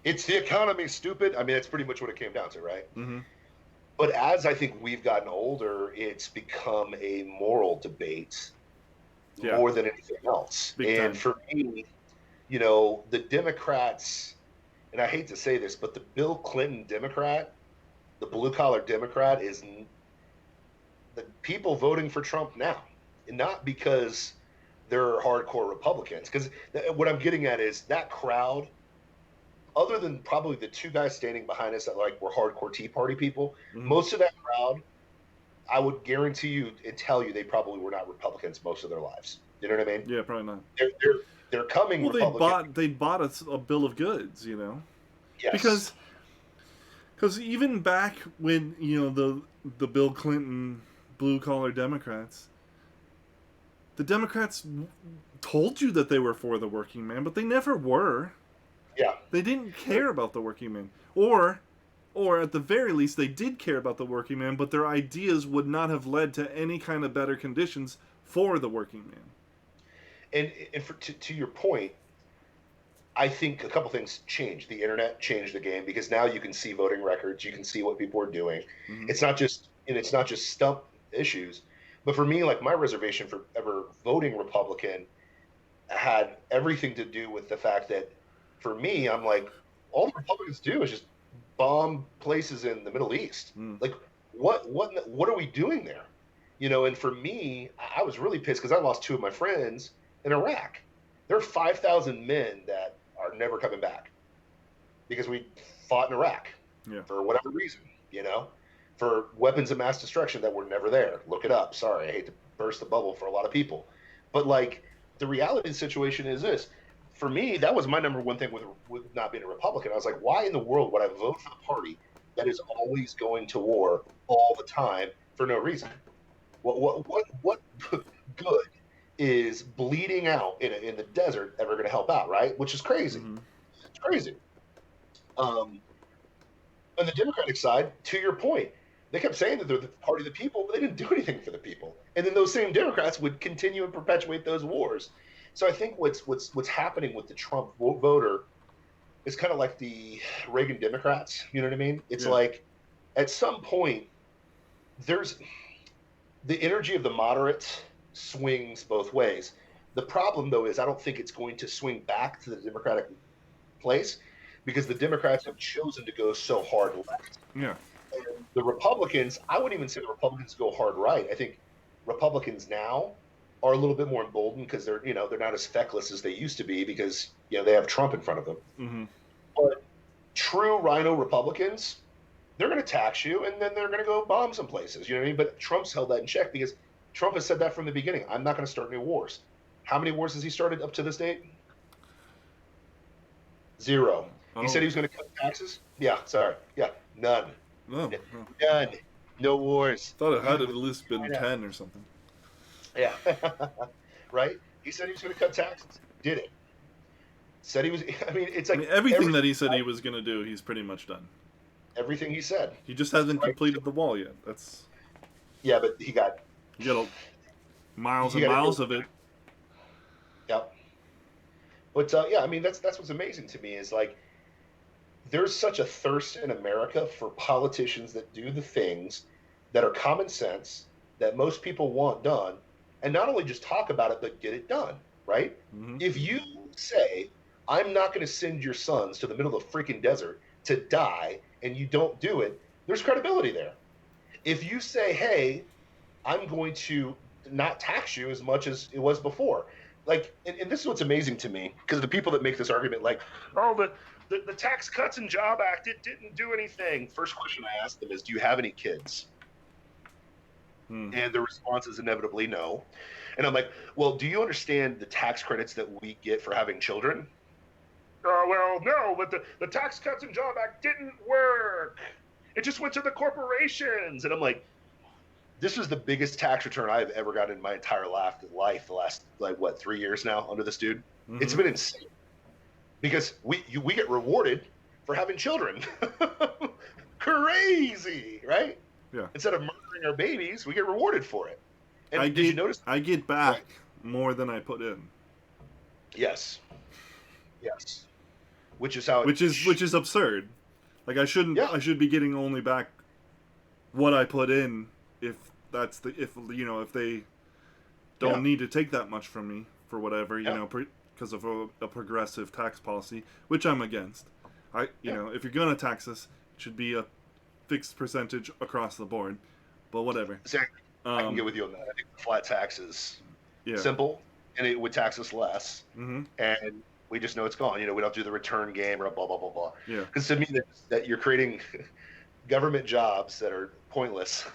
it's the economy, stupid. I mean, that's pretty much what it came down to, right? Mm-hmm. But as I think we've gotten older, it's become a moral debate Yeah. more than anything else. Big And time. for me, you know, the Democrats, and I hate to say this, but the Bill Clinton Democrat, the blue collar Democrat, is the people voting for Trump now, and not because they're hardcore Republicans. Because what I'm getting at is that crowd, other than probably the two guys standing behind us that like were hardcore Tea Party people, Mhm. most of that crowd, I would guarantee you and tell you they probably were not Republicans most of their lives. You know what I mean? Yeah, probably not. They're coming Well, Republican. they bought a bill of goods, Yes. because even back when the Bill Clinton blue collar Democrats, the Democrats told you that they were for the working man, but they never were. Yeah. They didn't care about the working man, or at the very least, they did care about the working man, but their ideas would not have led to any kind of better conditions for the working man. And to your point, I think a couple things changed. The internet changed the game because now you can see voting records, you can see what people are doing. Mm-hmm. It's not just stump issues, but for me, like my reservation for ever voting Republican had everything to do with the fact that for me, I'm like, all the Republicans do is just bomb places in the Middle East. Mm. Like, what are we doing there? You know, and for me, I was really pissed because I lost two of my friends in Iraq. There are 5,000 men that are never coming back because we fought in Iraq for whatever reason, for weapons of mass destruction that were never there. Look it up. Sorry, I hate to burst the bubble for a lot of people. But like the reality of the situation is this. For me, that was my number one thing with not being a Republican. I was like, why in the world would I vote for a party that is always going to war all the time for no reason? What good is bleeding out in the desert ever going to help out, right? Which is crazy. Mm-hmm. It's crazy. On the Democratic side, to your point, they kept saying that they're the party of the people, but they didn't do anything for the people. And then those same Democrats would continue and perpetuate those wars. So I think what's happening with the Trump voter is kind of like the Reagan Democrats. You know what I mean? It's like at some point there's the energy of the moderates swings both ways. The problem though is I don't think it's going to swing back to the Democratic place because the Democrats have chosen to go so hard left. Yeah. And the Republicans, I wouldn't even say the Republicans go hard right. I think Republicans now are a little bit more emboldened because they're not as feckless as they used to be because they have Trump in front of them. Mm-hmm. But true rhino Republicans, they're going to tax you and then they're going to go bomb some places. You know what I mean? But Trump's held that in check because Trump has said that from the beginning. I'm not going to start any wars. How many wars has he started up to this date? 0. He said he was going to cut taxes. Yeah, sorry. Yeah, none. Oh, None. No wars. Thought it had at least been 10 or something. Yeah. Right? He said he was going to cut taxes. Did it. Said he was. I mean, it's like everything that he said he was going to do, he's pretty much done. Everything he said. He just hasn't completed the wall yet. That's. Yeah, but he got. You got miles and miles of it. Yep. But yeah, I mean that's what's amazing to me is like there's such a thirst in America for politicians that do the things that are common sense that most people want done, and not only just talk about it but get it done. Right? Mm-hmm. If you say I'm not going to send your sons to the middle of the freaking desert to die, and you don't do it, there's credibility there. If you say, hey, I'm going to not tax you as much as it was before. Like, and this is what's amazing to me, because the people that make this argument, like, oh, the Tax Cuts and Job Act, it didn't do anything. First question I ask them is, do you have any kids? And the response is inevitably no. And I'm like, well, do you understand the tax credits that we get for having children? Well, no, but the Tax Cuts and Job Act didn't work. It just went to the corporations. And I'm like, this is the biggest tax return I've ever gotten in my entire life, the last, 3 years now under this dude. Mm-hmm. It's been insane. Because we get rewarded for having children. Crazy, right? Yeah. Instead of murdering our babies, we get rewarded for it. And did you notice? I get back more than I put in. Yes. Which is how which is absurd. Like I should be getting only back what I put in if they don't Yeah. need to take that much from me for whatever, you Yeah. know, because of a progressive tax policy, which I'm against. You Yeah. know, if you're gonna tax us, it should be a fixed percentage across the board. But whatever. Exactly. I can get Um, with you on that. I think flat tax is yeah. simple, and it would tax us less, Mm-hmm. and we just know it's gone. You know, we don't do the return game or blah blah blah blah. Yeah. Because to me, that you're creating government jobs that are pointless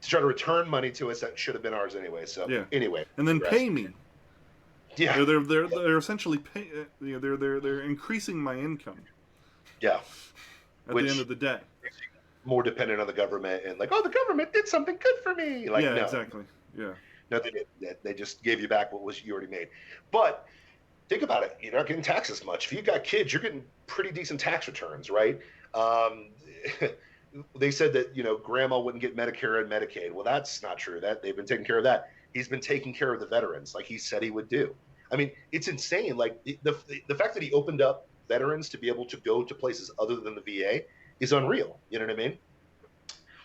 to try to return money to us that should have been ours anyway. So Yeah. anyway, And then digress. pay me. Yeah, They're essentially they're increasing my income yeah. at the Which end of the day. more dependent on the government and like, oh, the government did something good for me. Like, Yeah, no, exactly. Yeah. no, they didn't. They just gave you back what was you already made. But think about it. You're not getting taxed as much. If you've got kids, you're getting pretty decent tax returns, right? They said that grandma wouldn't get Medicare and Medicaid. Well, that's not true. That they've been taking care of that. He's been taking care of the veterans, like he said he would do. I mean, it's insane. Like the fact that he opened up veterans to be able to go to places other than the VA is unreal. You know what I mean?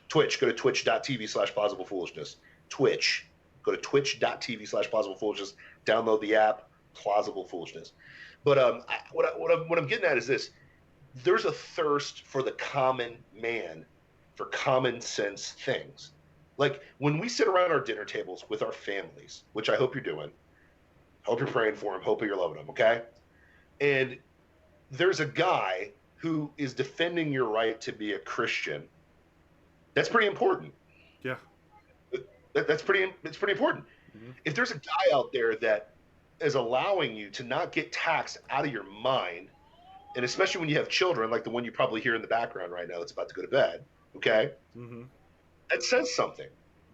Twitch, go to twitch.tv/plausible foolishness. Twitch, go to twitch.tv/plausible foolishness. Download the app, Plausible Foolishness. But what I'm getting at is this: there's a thirst for the common man for common sense things. Like when we sit around our dinner tables with our families, which I hope you're doing, hope you're praying for them, hope you're loving them, okay? And there's a guy who is defending your right to be a Christian. That's pretty important. Yeah. It's pretty important. Mm-hmm. If there's a guy out there that is allowing you to not get taxed out of your mind, and especially when you have children, like the one you probably hear in the background right now that's about to go to bed, okay? Mm-hmm. That says something.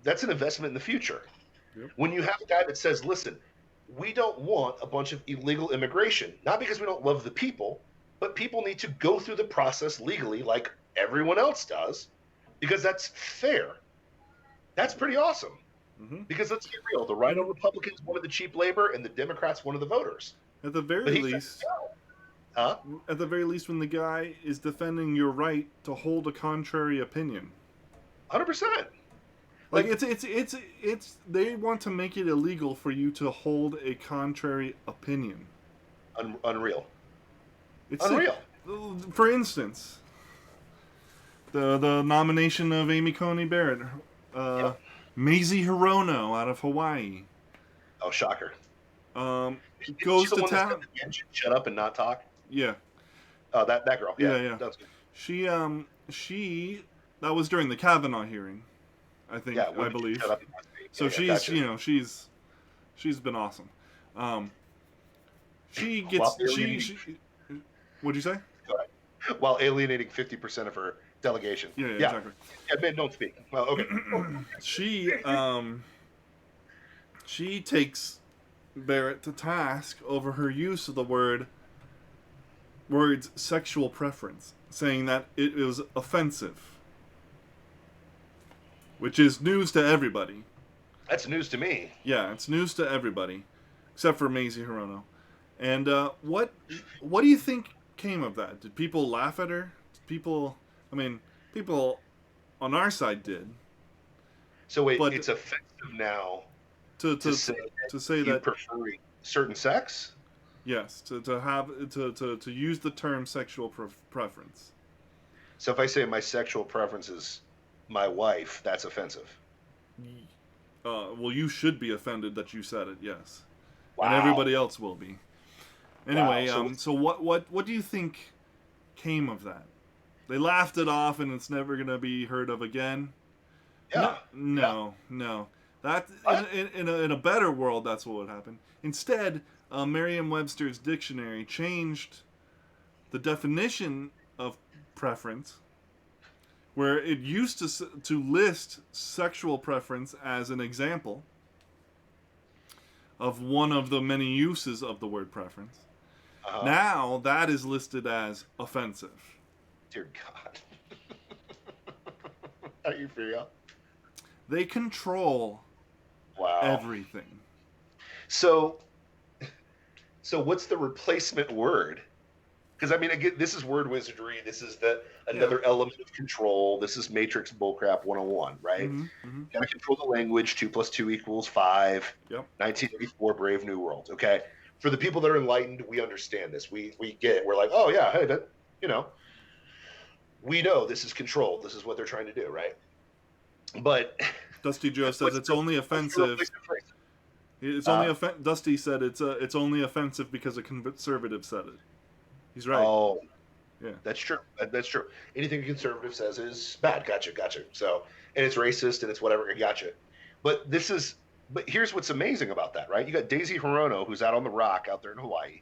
That's an investment in the future. Yep. When you have a guy that says, listen, we don't want a bunch of illegal immigration, not because we don't love the people, but people need to go through the process legally like everyone else does, because that's fair. That's pretty awesome. Mm-hmm. Because let's get real, the Rhino Republicans wanted the cheap labor, and the Democrats wanted the voters. At the very But he least, said no. Huh? at the very least, when the guy is defending your right to hold a contrary opinion, 100%. like it's they want to make it illegal for you to hold a contrary opinion. Unreal. It's Unreal. For instance, the nomination of Amy Coney Barrett, Yep. Maisie Hirono out of Hawaii, Oh, shocker. goes She's the to one that town. said the man should shut up and not talk. Yeah, Oh, that girl. Yeah. That's good. she that was during the Kavanaugh hearing, I think. Yeah, I believe. shut up and not speak. So Yeah, she's gotcha. she's been awesome. She Well, gets she what'd you say? While alienating 50% of her delegation. Yeah, exactly. Yeah, men don't speak. Well, okay. She takes Barrett to task over her use of the words sexual preference, saying that it was offensive, which is news to everybody. That's news to me. Yeah, it's news to everybody, except for Maisie Hirono. And what do you think came of that? Did people laugh at her? People on our side did. So wait, But- it's offensive now To to say say you that prefer certain sex? yes, to use the term sexual preference. So if I say my sexual preference is my wife, that's offensive. Well, you should be offended that you said it. Yes, Wow. and everybody else will be. Anyway, Wow, so what do you think came of that? They laughed it off, and it's never gonna be heard of again. Yeah. No. That in a better world, that's what would happen. Instead, Merriam-Webster's dictionary changed the definition of preference, where it used to list sexual preference as an example of one of the many uses of the word preference. Uh-huh. Now that is listed as offensive. Dear God. Are you for real? They control Wow. everything. So what's the replacement word? Because I mean, again, this is word wizardry. This is another element of control. This is Matrix bullcrap 101, right? Got to control the language. 2 + 2 = 5. Yep. 1984, Brave New World. Okay, for the people that are enlightened, we understand this. We get it. We're like, oh yeah, hey, that, we know this is control. This is what they're trying to do, right? But Dusty Joe says it's only offensive. Dusty said it's only offensive because a conservative said it. He's right. Oh, yeah, that's true. That's true. Anything a conservative says is bad. Gotcha. So, and it's racist and it's whatever. Gotcha. But here's what's amazing about that, right? You got Daisy Hirono, who's out on the rock out there in Hawaii.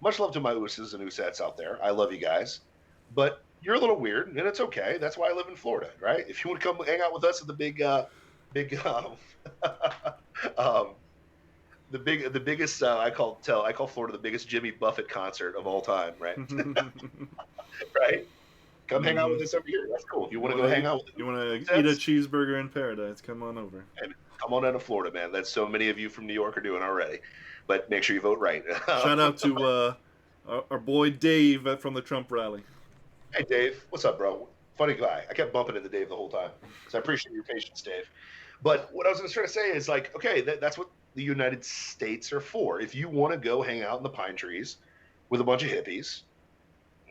Much love to my Usas and Usets out there. I love you guys, but you're a little weird, and it's okay. That's why I live in Florida, right? If you want to come hang out with us at the the biggest I call Florida the biggest Jimmy Buffett concert of all time, right? Right? Come hang out with us over here. That's cool. If you want to go hang out with us, you want to eat a cheeseburger in paradise, come on over. And come on out of Florida, man. That's so many of you from New York are doing already. But make sure you vote right. Shout out to our boy Dave from the Trump rally. Hey, Dave. What's up, bro? Funny guy. I kept bumping into Dave the whole time. So I appreciate your patience, Dave. But what I was trying to say is, like, okay, that's what the United States are for. If you want to go hang out in the pine trees with a bunch of hippies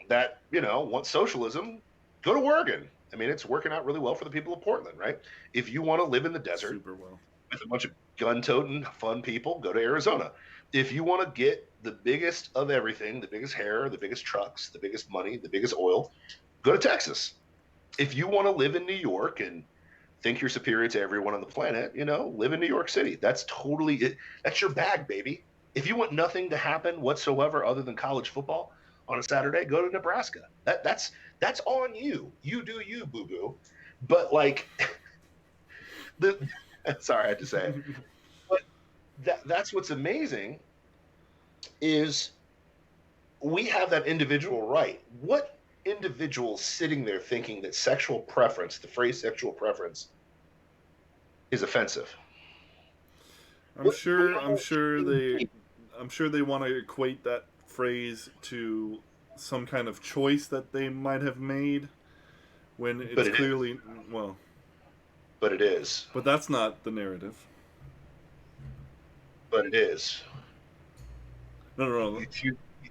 that, want socialism, go to Oregon. I mean, it's working out really well for the people of Portland, right? If you want to live in the desert super well with a bunch of gun-toting, fun people, go to Arizona. If you want to get the biggest of everything, the biggest hair, the biggest trucks, the biggest money, the biggest oil, go to Texas. If you want to live in New York and think you're superior to everyone on the planet, live in New York City. That's totally it. That's your bag, baby. If you want nothing to happen whatsoever other than college football on a Saturday, go to Nebraska. That's on you. You do you, boo-boo. But like sorry, I had to say it. But that's what's amazing is we have that individual right. What individual sitting there thinking that sexual preference, the phrase sexual preference, is offensive? I'm sure they want to equate that phrase to some kind of choice that they might have made when it's clearly well. But it is. But that's not the narrative. But it is. No.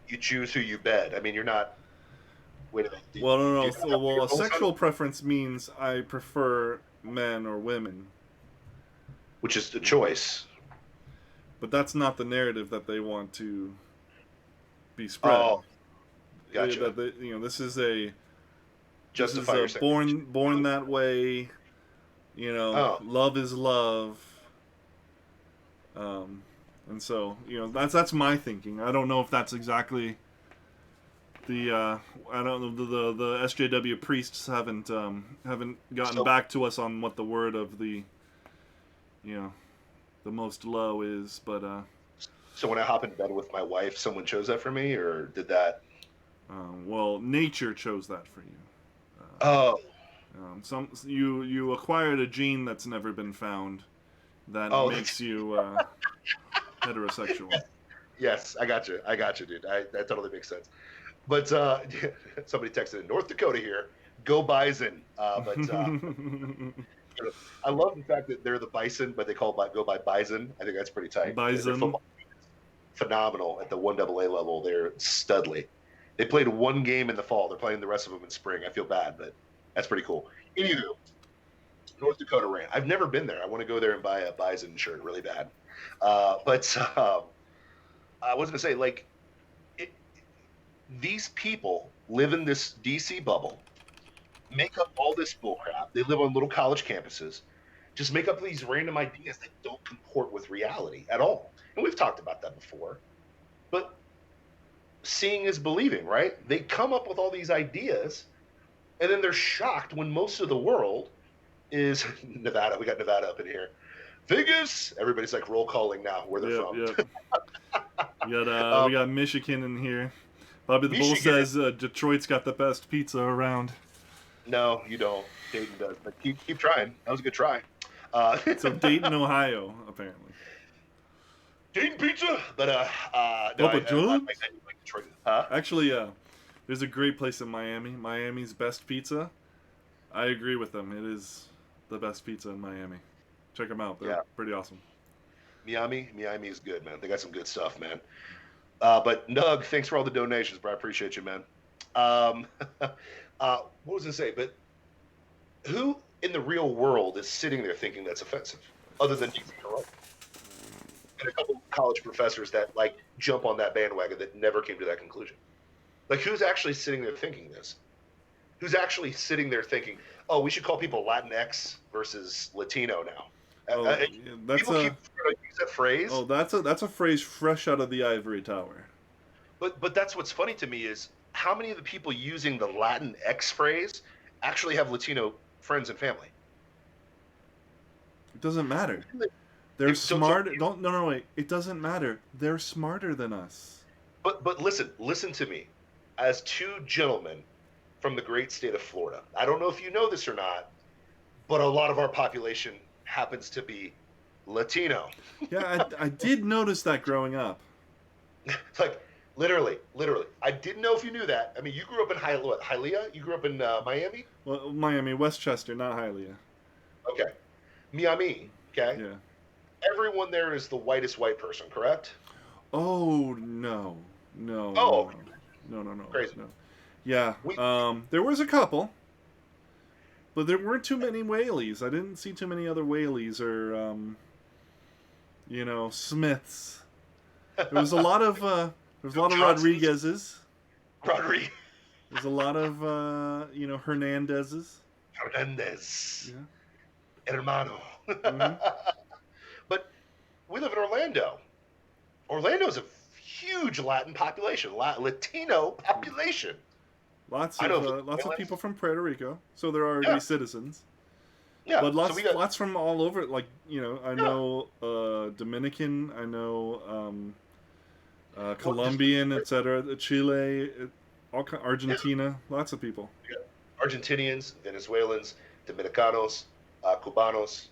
You choose who you bed. I mean, you're not. Wait a minute. Well, a sexual preference means I prefer men or women, which is the choice. But that's not the narrative that they want to be spread. Oh, gotcha. This is a justify born that way. Love is love. And so that's my thinking. I don't know if that's exactly the I don't know the SJW priests haven't gotten back to us on what the word of the the most low is, but so when I hop in bed with my wife, someone chose that for me, or did that? Well, nature chose that for you. You acquired a gene that's never been found that makes you heterosexual. Yes, I got you, dude. That totally makes sense. But somebody texted in North Dakota here. Go Bison. I love the fact that they're the Bison, but they go by Bison. I think that's pretty tight. Bison. Phenomenal at the 1AA level. They're studly. They played one game in the fall. They're playing the rest of them in spring. I feel bad, but that's pretty cool. Anywho, North Dakota ran. I've never been there. I want to go there and buy a Bison shirt really bad. But I was going to say, like, these people live in this DC bubble, make up all this bullcrap. They live on little college campuses, just make up these random ideas that don't comport with reality at all. And we've talked about that before. But seeing is believing, right? They come up with all these ideas, and then they're shocked when most of the world is Nevada. We got Nevada up in here. Vegas. Everybody's like roll calling now where they're from. Yep. We got Michigan in here. Bobby the Bull says Detroit's got the best pizza around. No, you don't. Dayton does, but keep trying. That was a good try. So Dayton, Ohio, apparently. Dayton pizza, but Papa John's? Detroit. Huh? Actually, There's a great place in Miami. Miami's Best Pizza. I agree with them. It is the best pizza in Miami. Check them out. They're Yeah. pretty awesome. Miami is good, man. They got some good stuff, man. But Nug, thanks for all the donations, bro. I appreciate you, man. What was I gonna say? But who in the real world is sitting there thinking that's offensive, other than you and a couple college professors that like jump on that bandwagon that never came to that conclusion? Like, who's actually sitting there thinking this? Who's actually sitting there thinking, oh, we should call people Latinx versus Latino now? Oh, yeah, that's People a keep trying to use that phrase. oh, that's a phrase fresh out of the ivory tower. But that's what's funny to me is how many of the people using the Latinx phrase actually have Latino friends and family? It doesn't matter. They're So- smart. Don't no wait. It doesn't matter. They're smarter than us. But listen to me. As two gentlemen from the great state of Florida, I don't know if you know this or not, but a lot of our population happens to be Latino. Yeah, I did notice that growing up. Like, literally. I didn't know if you knew that. I mean, you grew up in Hialeah? You grew up in Miami? Well, Miami, Westchester, not Hialeah. Okay. Miami, okay? Yeah. Everyone there is the whitest white person, correct? Oh no. Oh. No. Crazy. No. Yeah. We- There was a couple, but there weren't too many Whaleys. I didn't see too many other Whaleys or Smiths. There was a lot of Johnsons. Rodriguez's. Rodriguez. There's a lot of Hernandez's. Hernandez. Yeah. Hermano. Mhm. But we live in Orlando. Orlando's a huge Latin population, Latino population. Lots I of know, lots of let's- people from Puerto Rico, so they're already Yeah. citizens. Yeah, But lots so we got lots from all over. Like I know Dominican, I know Colombian, etc. Chile, Argentina, lots of people. Argentinians, Venezuelans, Dominicanos, Cubanos.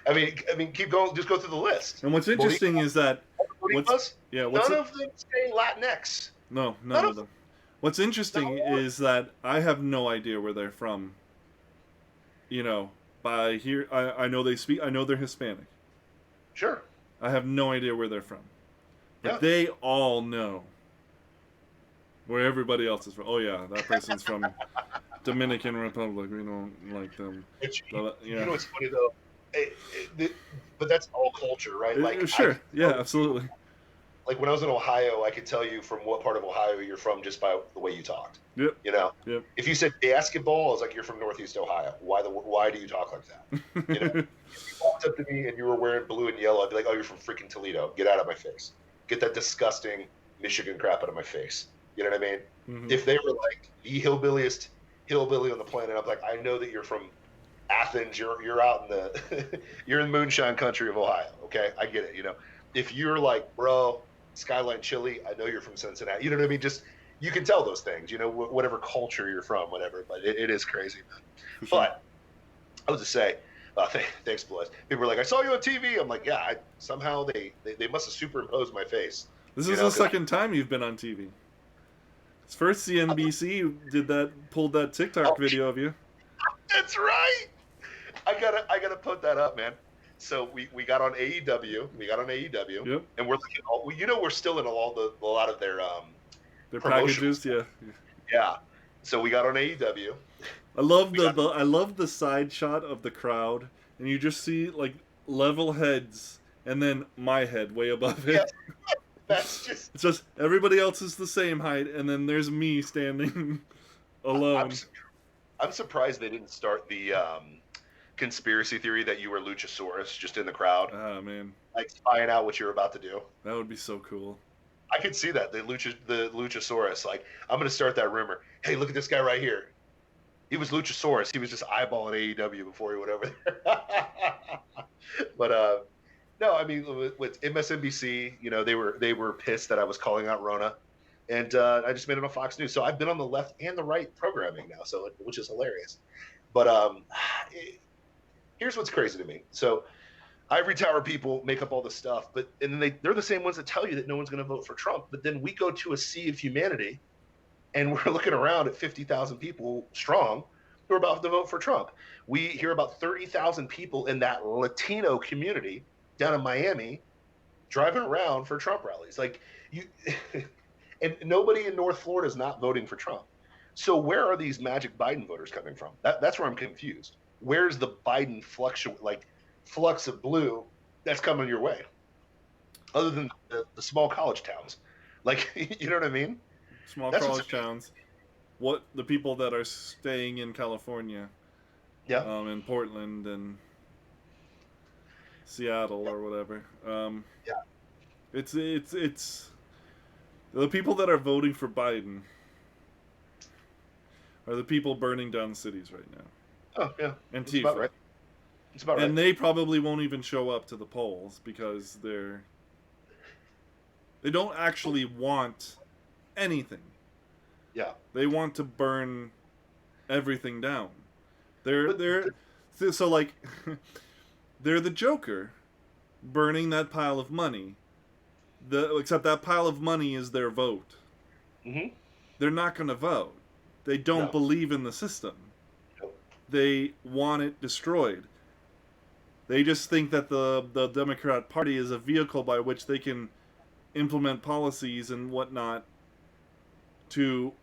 I mean, keep going. Just go through the list. And what's interesting is that Boricuas, what's none of them say Latinx. no, none none of of them. What's interesting Not one. is that I have no idea where they're from. By here, I know they speak. I know they're Hispanic. Sure. I have no idea where they're from, but Yeah. they all know where everybody else is from. Oh yeah, that person's from Dominican Republic. We don't like them. You Yeah, know what's funny though? But that's all culture, right? Like, sure, yeah, absolutely. Like when I was in Ohio, I could tell you from what part of Ohio you're from just by the way you talked. Yep. You know, Yep. if you said basketball, I was like, you're from Northeast Ohio. Why do you talk like that? You know, if you walked up to me and you were wearing blue and yellow, I'd be like, oh, you're from freaking Toledo. Get out of my face. Get that disgusting Michigan crap out of my face. You know what I mean? Mhm. If they were like the hillbilliest hillbilly on the planet, I'm like, I know that you're from Athens. You're out in the you're in the moonshine country of Ohio. Okay, I get it. You know, if you're like, bro, Skyline Chili, I know you're from Cincinnati. You know what I mean? Just you can tell those things. You know, whatever culture you're from, whatever. But it is crazy, man. For sure. But I was to say, thanks, Bless. People were like, I saw you on TV. I'm like, yeah. Somehow they must have superimposed my face. This You is know, the 'cause- second time you've been on TV. It's first CNBC pulled that TikTok video of you. That's right. I gotta put that up, man. So we got on AEW. Yep. And we're looking all. We're still in a lot of their Their promotions. packages, yeah. Yeah. So we got on AEW. I love We I love the side shot of the crowd, and you just see like level heads, and then my head way above it. Yeah. That's just. It's just everybody else is the same height, and then there's me standing alone. I'm surprised they didn't start the conspiracy theory that you were Luchasaurus just in the crowd, Ah man, like spying out what you're about to do. that would be so cool. I could see that the Luchasaurus. Like, I'm gonna start that rumor. Hey, look at this guy right here. He was Luchasaurus. He was just eyeballing AEW before he went over there. But no, I mean with MSNBC, you know, they were pissed that I was calling out Rona, and I just made it on Fox News. So I've been on the left and the right programming now, which is hilarious. But here's what's crazy to me. So ivory tower people make up all this stuff, and then they're the same ones that tell you that no one's going to vote for Trump. But then we go to a sea of humanity, and we're looking around at 50,000 people strong who are about to vote for Trump. We hear about 30,000 people in that Latino community down in Miami driving around for Trump rallies. Like you, and nobody in North Florida is not voting for Trump. So where are these magic Biden voters coming from? That's where I'm confused. Where's the Biden flux of blue that's coming your way? Other than the small college towns, like you know what I mean? Small That's college towns. What the people that are staying in California, Yeah. in Portland and Seattle or whatever. Yeah. It's the people that are voting for Biden are the people burning down cities right now. Oh yeah. Antifa. It's about right. It's about right. And they probably won't even show up to the polls because they don't actually want anything. Yeah. They want to burn everything down. They're so like they're the Joker burning that pile of money. Except that pile of money is their vote. Mm-hmm. They're not going to vote. They don't believe in the system. Nope. They want it destroyed. They just think that the Democrat Party is a vehicle by which they can implement policies and whatnot to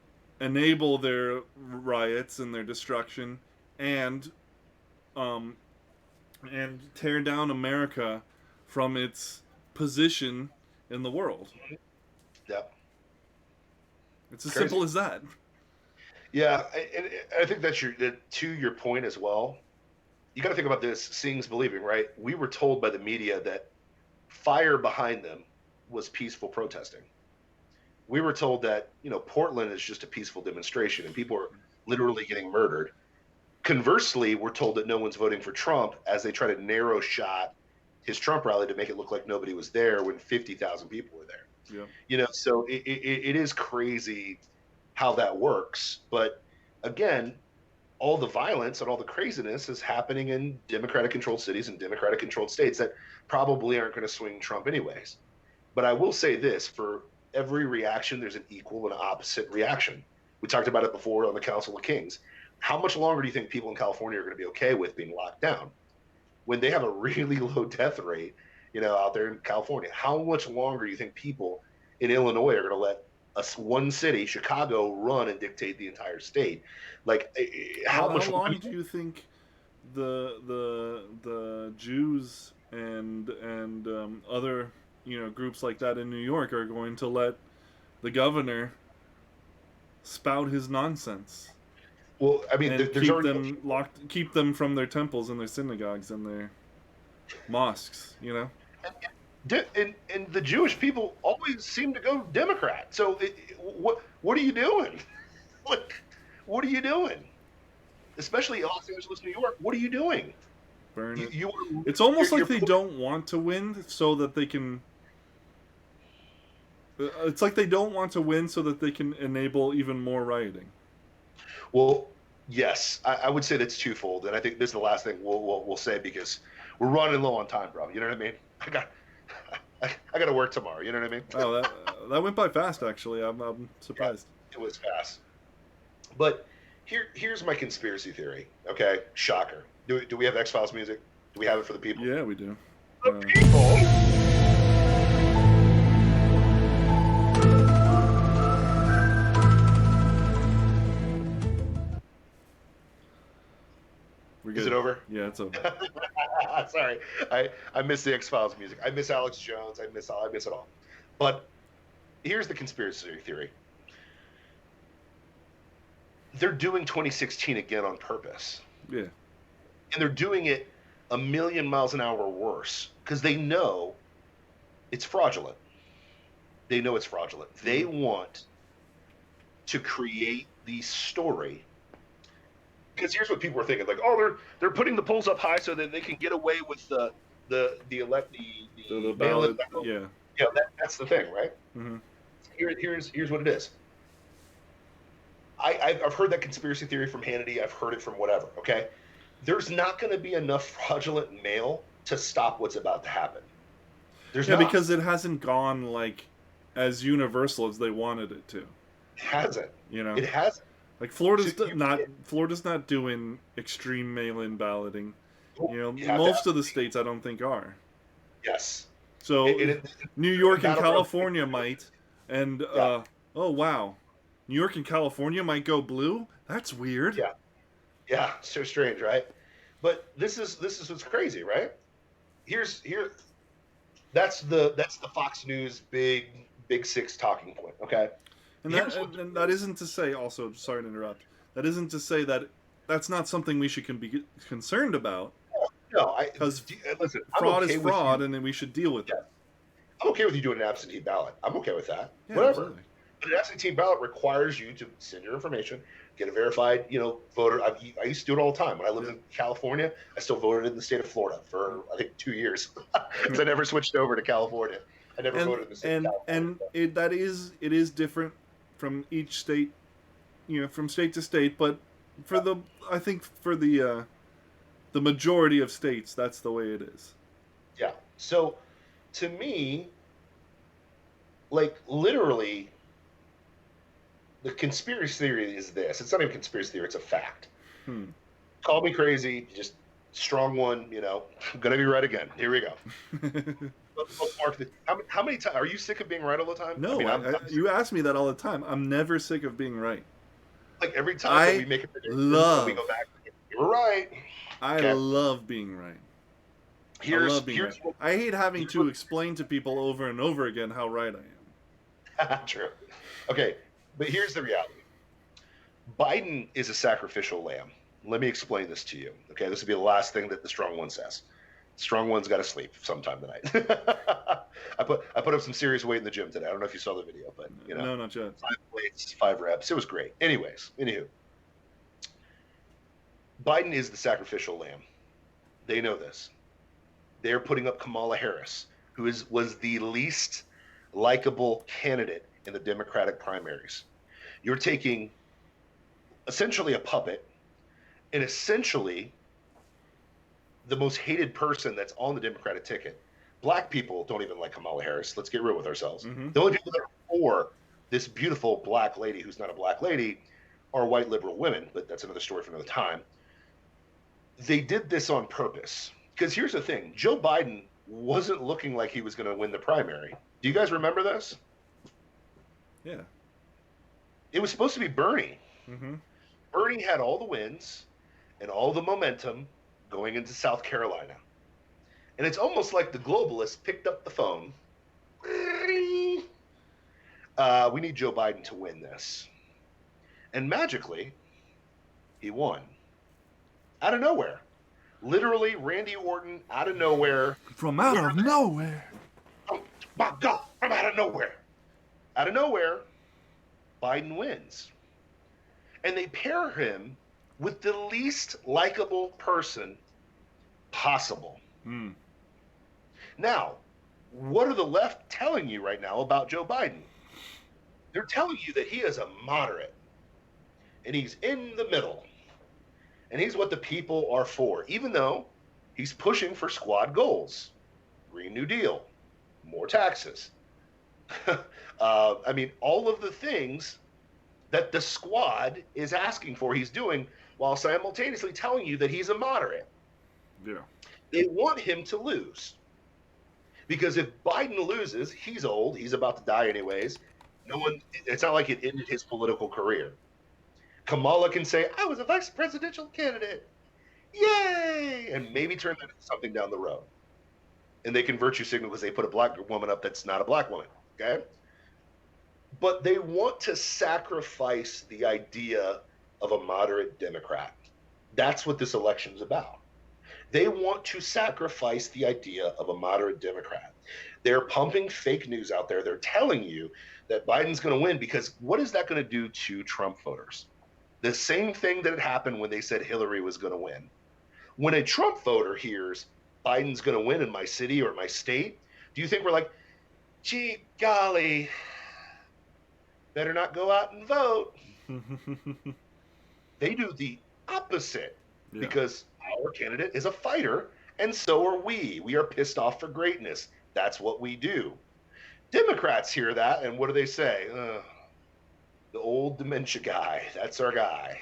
enable their riots and their destruction and tear down America from its position in the world. Yeah. It's as simple as that. Yeah, I think that's to your point as well. You got to think about this: seeing's believing, right? We were told by the media that fire behind them was peaceful protesting. We were told that Portland is just a peaceful demonstration, and people are literally getting murdered. Conversely, we're told that no one's voting for Trump as they try to narrow shot his Trump rally to make it look like nobody was there when 50,000 people were there. Yeah. So it is crazy how that works. But again, all the violence and all the craziness is happening in Democratic-controlled cities and Democratic-controlled states that probably aren't going to swing Trump anyways. But I will say this, for every reaction, there's an equal and opposite reaction. We talked about it before on the Council of Kings. How much longer do you think people in California are going to be okay with being locked down when they have a really low death rate, out there in California? How much longer do you think people in Illinois are going to let one city, Chicago, run and dictate the entire state? Like, how much long do you think the Jews and other groups like that in New York are going to let the governor spout his nonsense? Well, I mean, and there's already keep them from their temples and their synagogues and their mosques. And the Jewish people always seem to go Democrat. So what are you doing? What are you doing? Especially Los Angeles, New York. What are you doing? Burn it. It's almost like they don't want to win so that they can. It's like they don't want to win so that they can enable even more rioting. Well, yes, I would say that's twofold, and I think this is the last thing we'll say because we're running low on time, bro. You know what I mean? I got to work tomorrow. You know what I mean? Oh, that went by fast. Actually, I'm surprised. Yeah, it was fast. But here's my conspiracy theory. Okay, shocker. Do we have X-Files music? Do we have it for the people? Yeah, we do. The people. Is it over? Yeah, it's over. Sorry, I miss the X-Files music. I miss Alex Jones. I miss it all. But here's the conspiracy theory. They're doing 2016 again on purpose. Yeah. And they're doing it a million miles an hour worse because they know it's fraudulent. They know it's fraudulent. They want to create the story. Because here's what people are thinking, like, oh, they're putting the polls up high so that they can get away with the ballot. Yeah. Yeah, that's the thing, right? Mm-hmm. Here's what it is. I've heard that conspiracy theory from Hannity. I've heard it from whatever. Okay, there's not going to be enough fraudulent mail to stop what's about to happen. There's Yeah, not. because it hasn't gone like as universal as they wanted it to. It hasn't. You know, It hasn't. like So Florida's not doing extreme mail-in balloting. You know, you have to most of the states I don't think are. yes. So New York and battleground California might, and Yeah. oh wow, New York and California might go blue. That's weird. Yeah. Yeah. So strange, right? But this is what's crazy, right? Here that's the Fox News big six talking point. Okay. And Here's what and that isn't to say. Also, sorry to interrupt. That isn't to say that that's not something we should be concerned about. no, I Because listen. fraud I'm okay is with fraud, you. and then we should deal with Yeah. it. I'm okay with you doing an absentee ballot. I'm okay with that. Yeah, Whatever. absolutely. But an absentee ballot requires you to send your information, get a verified, voter. I used to do it all the time. When I lived in California, I still voted in the state of Florida for, I think, 2 years. Because I never switched over to California. I never voted in the state of California. It is different from each state, from state to state. But I think for the majority of states, that's the way it is. Yeah. So, to me, like, literally, the conspiracy theory is this. It's not even a conspiracy theory. It's a fact. Call me crazy. Just strong one. I'm gonna be right again. Here we go. Let's mark how many times are you sick of being right all the time? No, you ask me that all the time. I'm never sick of being right. Like every time that we make a prediction, we go back. You were right. I love being right. I hate having to explain to people over and over again how right I am. True. Okay, but here's the reality. Biden is a sacrificial lamb. Let me explain this to you. Okay, this will be the last thing that the strong one says. Strong one's got to sleep sometime tonight. I put up some serious weight in the gym today. I don't know if you saw the video, but no, not yet. 5 weights, 5 reps. It was great. Anywho, Biden is the sacrificial lamb. They know this. They're putting up Kamala Harris, who was the least likable candidate in the Democratic primaries. You're taking essentially a puppet and essentially the most hated person that's on the Democratic ticket. Black people don't even like Kamala Harris. Let's get real with ourselves. Mm-hmm. The only people that are for this beautiful black lady who's not a black lady are white liberal women, but that's another story for another time. They did this on purpose. Because here's the thing. Joe Biden wasn't looking like he was going to win the primary. Do you guys remember this? Yeah. It was supposed to be Bernie. Mm-hmm. Bernie had all the wins and all the momentum going into South Carolina. And it's almost like the globalists picked up the phone. We need Joe Biden to win this. And magically, he won. Out of nowhere. Literally, Randy Orton out of nowhere. From out of nowhere. Oh, my God, from out of nowhere. Out of nowhere, Biden wins. And they pair him with the least likable person possible. Now, what are the left telling you right now about Joe Biden? They're telling you that he is a moderate. And he's in the middle. And he's what the people are for, even though he's pushing for squad goals. Green New Deal, more taxes. All of the things that the squad is asking for, he's doing, while simultaneously telling you that he's a moderate. Yeah. They want him to lose. Because if Biden loses, he's old, he's about to die anyways. It's not like it ended his political career. Kamala can say, I was a vice presidential candidate. Yay! And maybe turn that into something down the road. And they can virtue signal because they put a black woman up that's not a black woman. Okay? But they want to sacrifice the idea of a moderate Democrat. That's what this election is about. They want to sacrifice the idea of a moderate Democrat. They're pumping fake news out there. They're telling you that Biden's going to win because what is that going to do to Trump voters? The same thing that had happened when they said Hillary was going to win. When a Trump voter hears Biden's going to win in my city or my state, do you think we're like, gee, golly, better not go out and vote? They do the opposite because our candidate is a fighter And so are we. We are pissed off for greatness. That's what we do. Democrats hear that, and what do they say? The old dementia guy. That's our guy.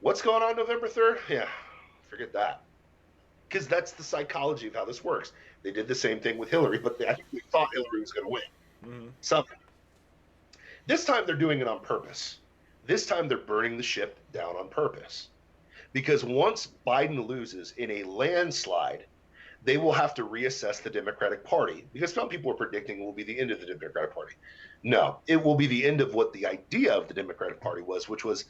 What's going on November 3rd? Yeah, forget that. Because that's the psychology of how this works. They did the same thing with Hillary, but I think we thought Hillary was going to win. Mm-hmm. Something. This time they're doing it on purpose. This time they're burning the ship down on purpose. Because once Biden loses in a landslide, they will have to reassess the Democratic Party, because some people are predicting it will be the end of the Democratic Party. No, it will be the end of what the idea of the Democratic Party was, which was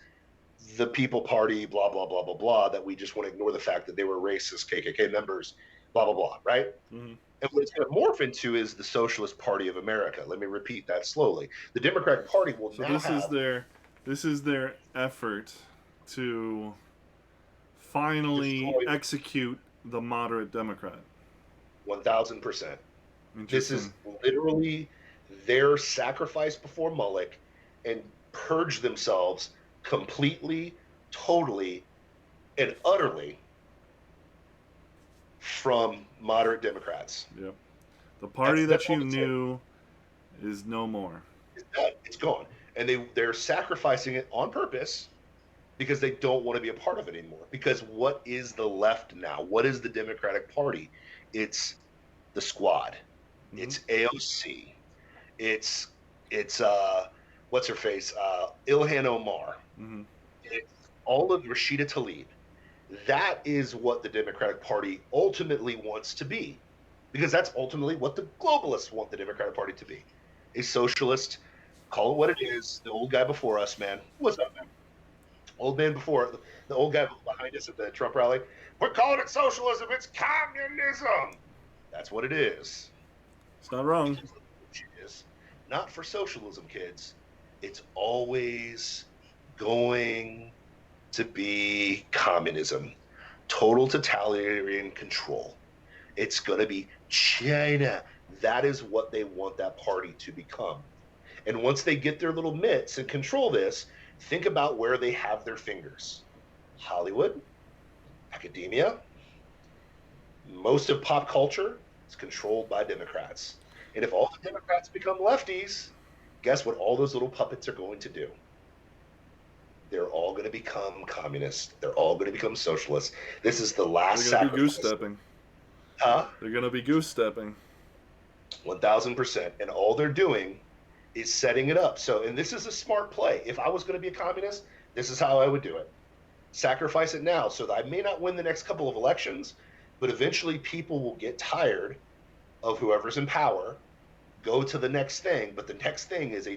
the People Party, blah, blah, blah, blah, blah, that we just want to ignore the fact that they were racist KKK members, blah, blah, blah, right? Mm-hmm. And what it's going to morph into is the Socialist Party of America. Let me repeat that slowly. The Democratic Party will So now this is their effort to finally destroy execute the moderate Democrat. 1,000%. This is Interesting. literally their sacrifice before Moloch and purge themselves completely, totally, and utterly from moderate Democrats. Yep. The party That's that you all it's knew is no more. It's gone. And they're sacrificing it on purpose because they don't want to be a part of it anymore. Because what is the left now? What is the Democratic Party? It's the Squad. Mhm. It's AOC. It's what's her face? Ilhan Omar. Mm-hmm. It's all of Rashida Tlaib. That is what the Democratic Party ultimately wants to be. Because that's ultimately what the globalists want the Democratic Party to be. A socialist, call it what it is, the old guy before us, man. What's up, man? Old man before, the old guy behind us at the Trump rally. We're calling it socialism, it's communism. That's what it is. It's not wrong. It is. Not for socialism, kids. It's always going to be communism. Total totalitarian control. It's going to be China. That is what they want that party to become. And once they get their little mitts and control this, think about where they have their fingers. Hollywood, academia, most of pop culture is controlled by Democrats. And if all the Democrats become lefties, guess what all those little puppets are going to do? They're all going to become communists. They're all going to become socialists. This is the last They're gonna be sacrifice. goose stepping. Huh? They're gonna be goose stepping. 1,000%. And all they're doing is setting it up. So, and this is a smart play. If I was going to be a communist, this is how I would do it. Sacrifice it now so that I may not win the next couple of elections, but eventually people will get tired of whoever's in power, go to the next thing. But the next thing is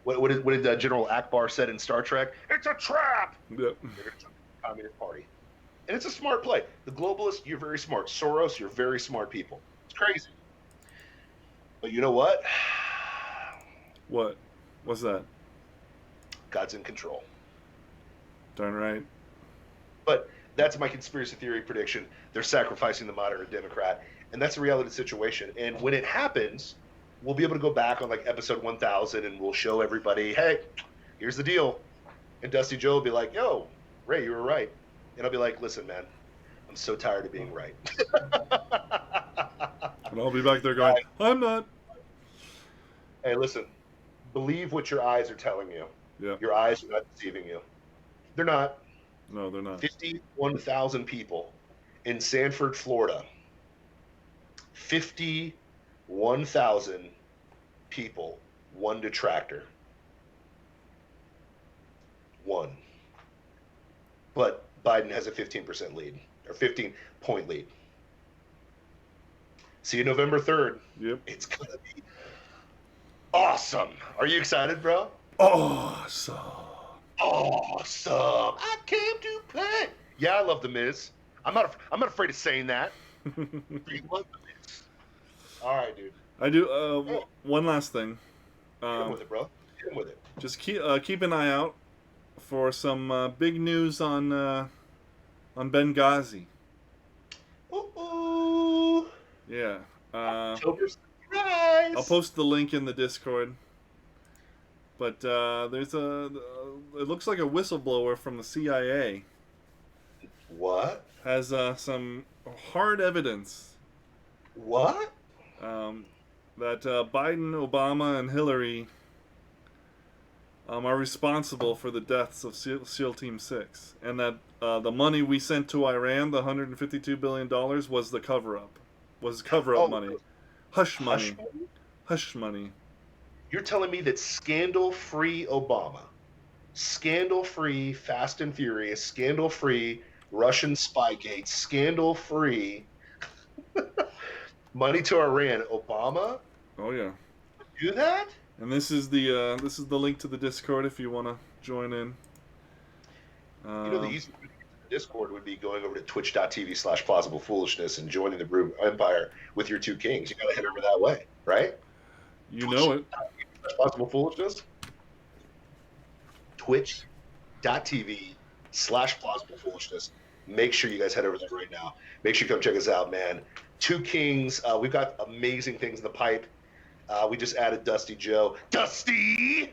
what did General Akbar said in Star Trek? It's a trap. Yep. They're going to join the Communist Party. And it's a smart play. The globalists, you're very smart. Soros, you're very smart people. It's crazy. But you know what? What? What's that? God's in control. Darn right. But that's my conspiracy theory prediction. They're sacrificing the moderate Democrat, and that's a reality situation. And when it happens, we'll be able to go back on like episode 1000 and we'll show everybody, hey, here's the deal. And Dusty Joe will be like, yo, Ray, you were right. And I'll be like, listen, man, I'm so tired of being right. And I'll be back there going, I'm not. Hey, listen, believe what your eyes are telling you. Yeah. Your eyes are not deceiving you. They're not. No, they're not. 51,000 people in Sanford, Florida. 51,000 people, one detractor. One. But Biden has a 15% lead, or 15-point lead. See you November 3rd. Yep. It's going to be awesome. Are you excited, bro? Awesome. Awesome. I came to play. Yeah, I love The Miz. I'm not afraid of saying that. You love The Miz. All right, dude. I do. One last thing. Hit him with it, bro. Hit him with it. Just keep an eye out for some big news on Benghazi. Ooh. Yeah. October surprise. I'll post the link in the Discord. But there's it looks like a whistleblower from the CIA. What? has some hard evidence What? that Biden, Obama, and Hillary are responsible for the deaths of SEAL Team 6. And that the money we sent to Iran, the $152 billion, was the cover-up. Was cover-up money. Hush money. money? Hush money. You're telling me that scandal-free Obama, scandal-free Fast and Furious, scandal-free Russian Spygate, scandal-free money to Iran, Obama Oh, yeah. do that? And this is the link to the Discord if you want to join in. You know, the easy way to get to the Discord would be going over to twitch.tv/plausible foolishness and joining the Brew Empire with your two kings. You got to head over that way, right? You know it. Plausible foolishness. Twitch.tv/plausible foolishness. Make sure you guys head over there right now. Make sure you come check us out, man. Two kings. We've got amazing things in the pipe. We just added Dusty Joe. Dusty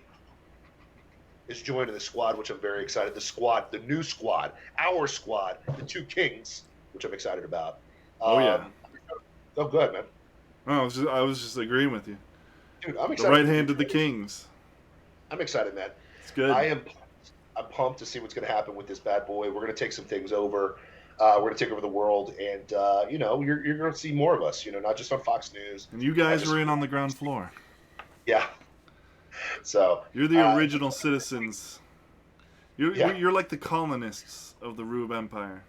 is joining the squad, which I'm very excited. The squad, the new squad, our squad, the two kings, which I'm excited about. Oh, yeah. Oh, good, man. I was just agreeing with you. Dude, I'm The excited. right hand of the kings. I'm excited, man. It's good. I'm pumped to see what's going to happen with this bad boy. We're going to take some things over. We're going to take over the world, and you know, you're going to see more of us. You know, not just on Fox News. And you guys were in on the ground floor. Yeah. So You're the original citizens. Yeah. You're like the colonists of the Rube Empire.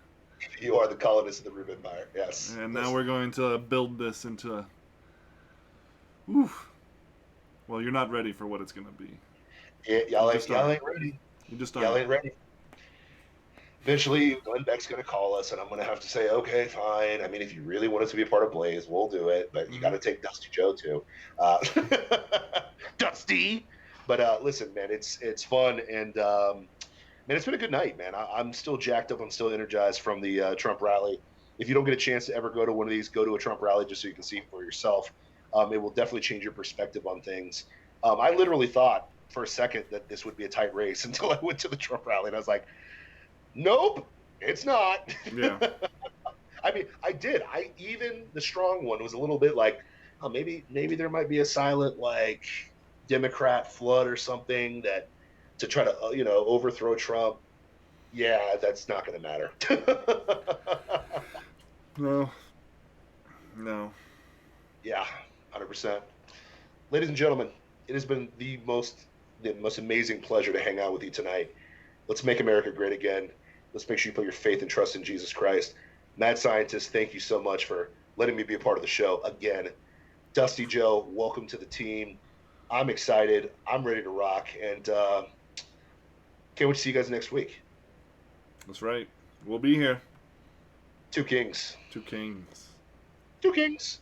You are the colonists of the Rube Empire. Yes. And now we're going to build this into a... Oof. Well, you're not ready for what it's going to be. Y'all ain't ready. You just Y'all ain't ready. Eventually, Glenn Beck's going to call us, and I'm going to have to say, okay, fine. I mean, if you really want us to be a part of Blaze, we'll do it. But you got to take Dusty Joe, too. Dusty! But listen, man, it's fun. And, man, it's been a good night, man. I'm still jacked up. I'm still energized from the Trump rally. If you don't get a chance to ever go to one of these, go to a Trump rally just so you can see it for yourself. It will definitely change your perspective on things. I literally thought for a second that this would be a tight race until I went to the Trump rally, and I was like, nope, it's not. Yeah. I mean, I did. Even the strong one was a little bit like, oh, maybe there might be a silent, like, Democrat flood or something that to try to, overthrow Trump. Yeah, that's not going to matter. No. Yeah, 100%. Ladies and gentlemen, it has been the most amazing pleasure to hang out with you tonight. Let's make America great again. Let's make sure you put your faith and trust in Jesus Christ. Mad Scientist, thank you so much for letting me be a part of the show again. Dusty Joe, welcome to the team. I'm excited. I'm ready to rock. And can't wait to see you guys next week. That's right. We'll be here. Two kings. Two kings. Two kings.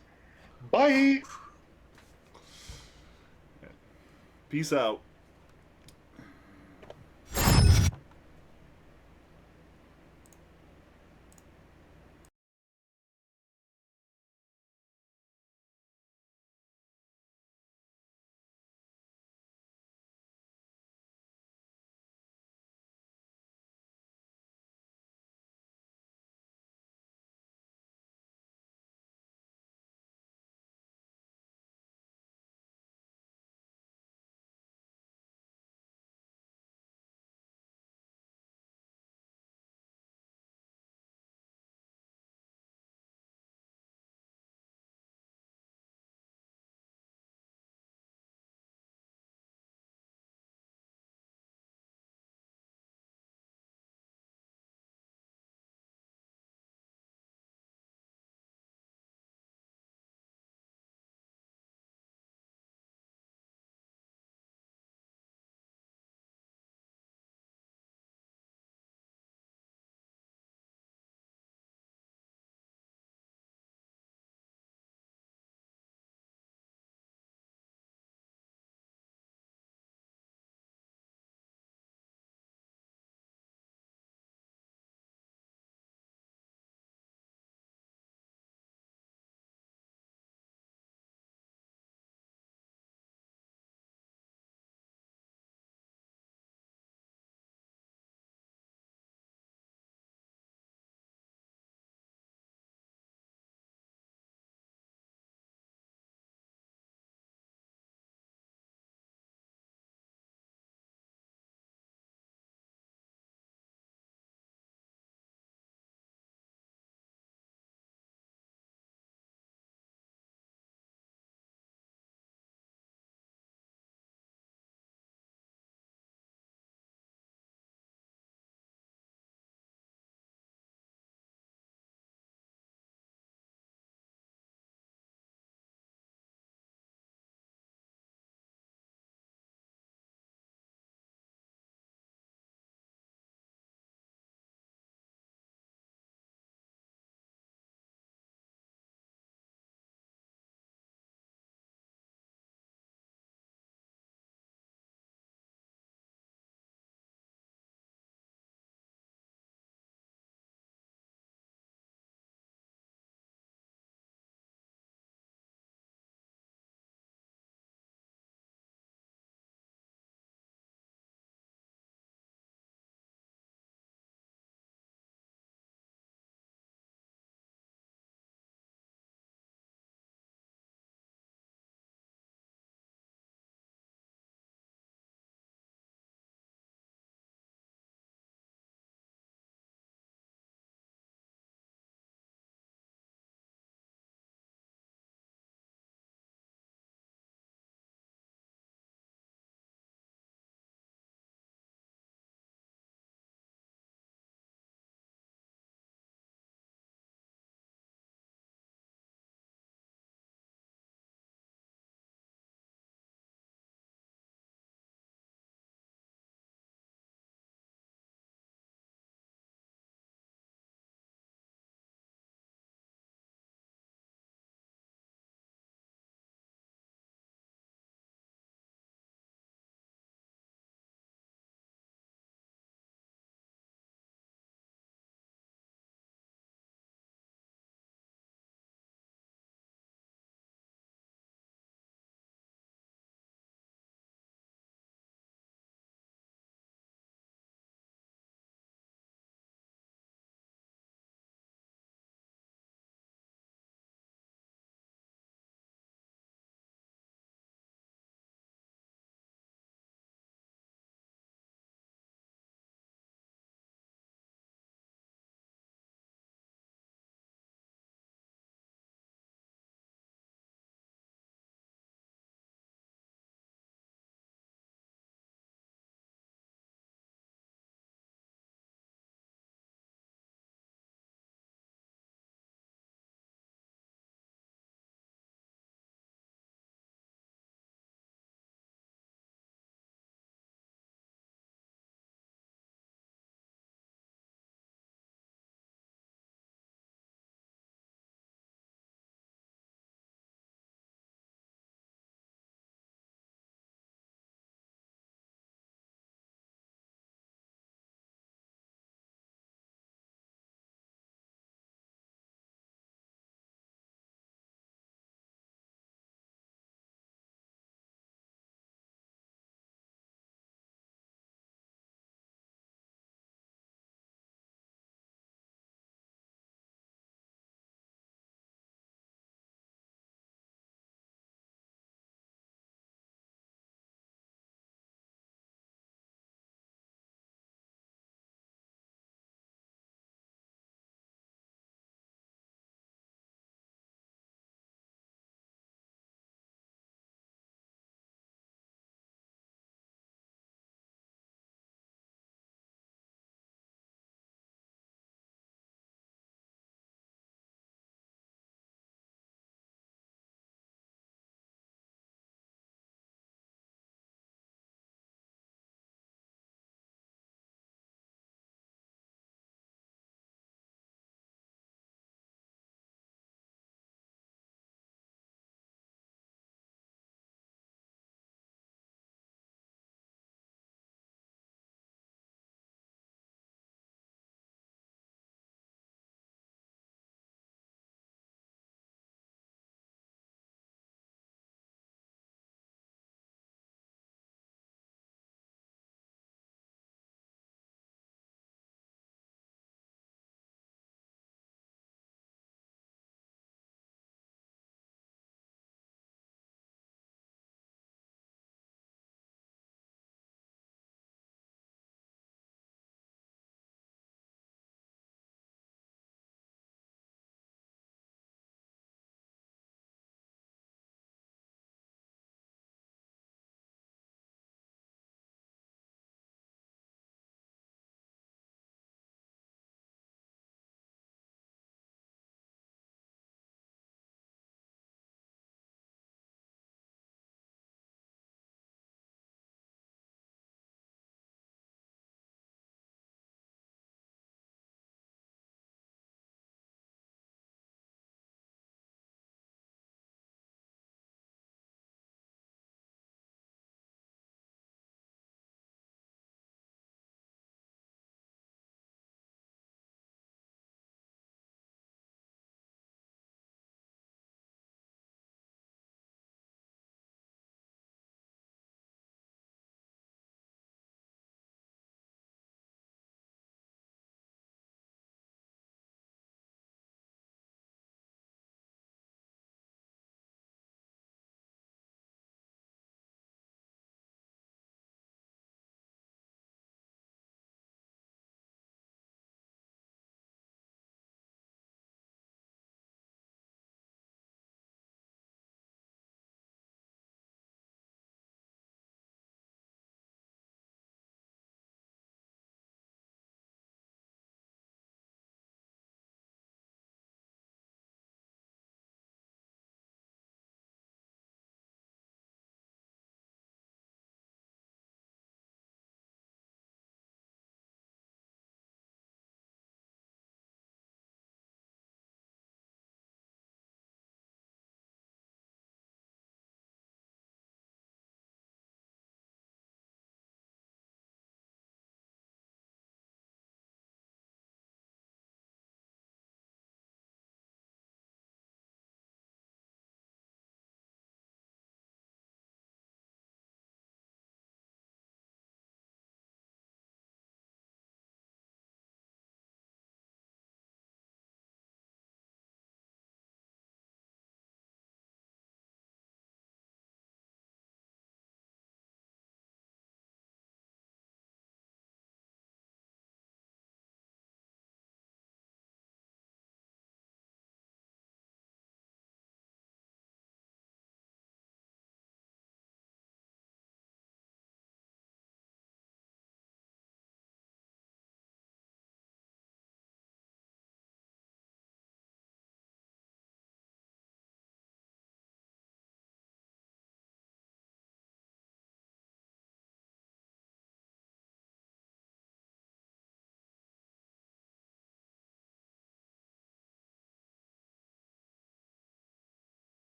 Bye. Peace out.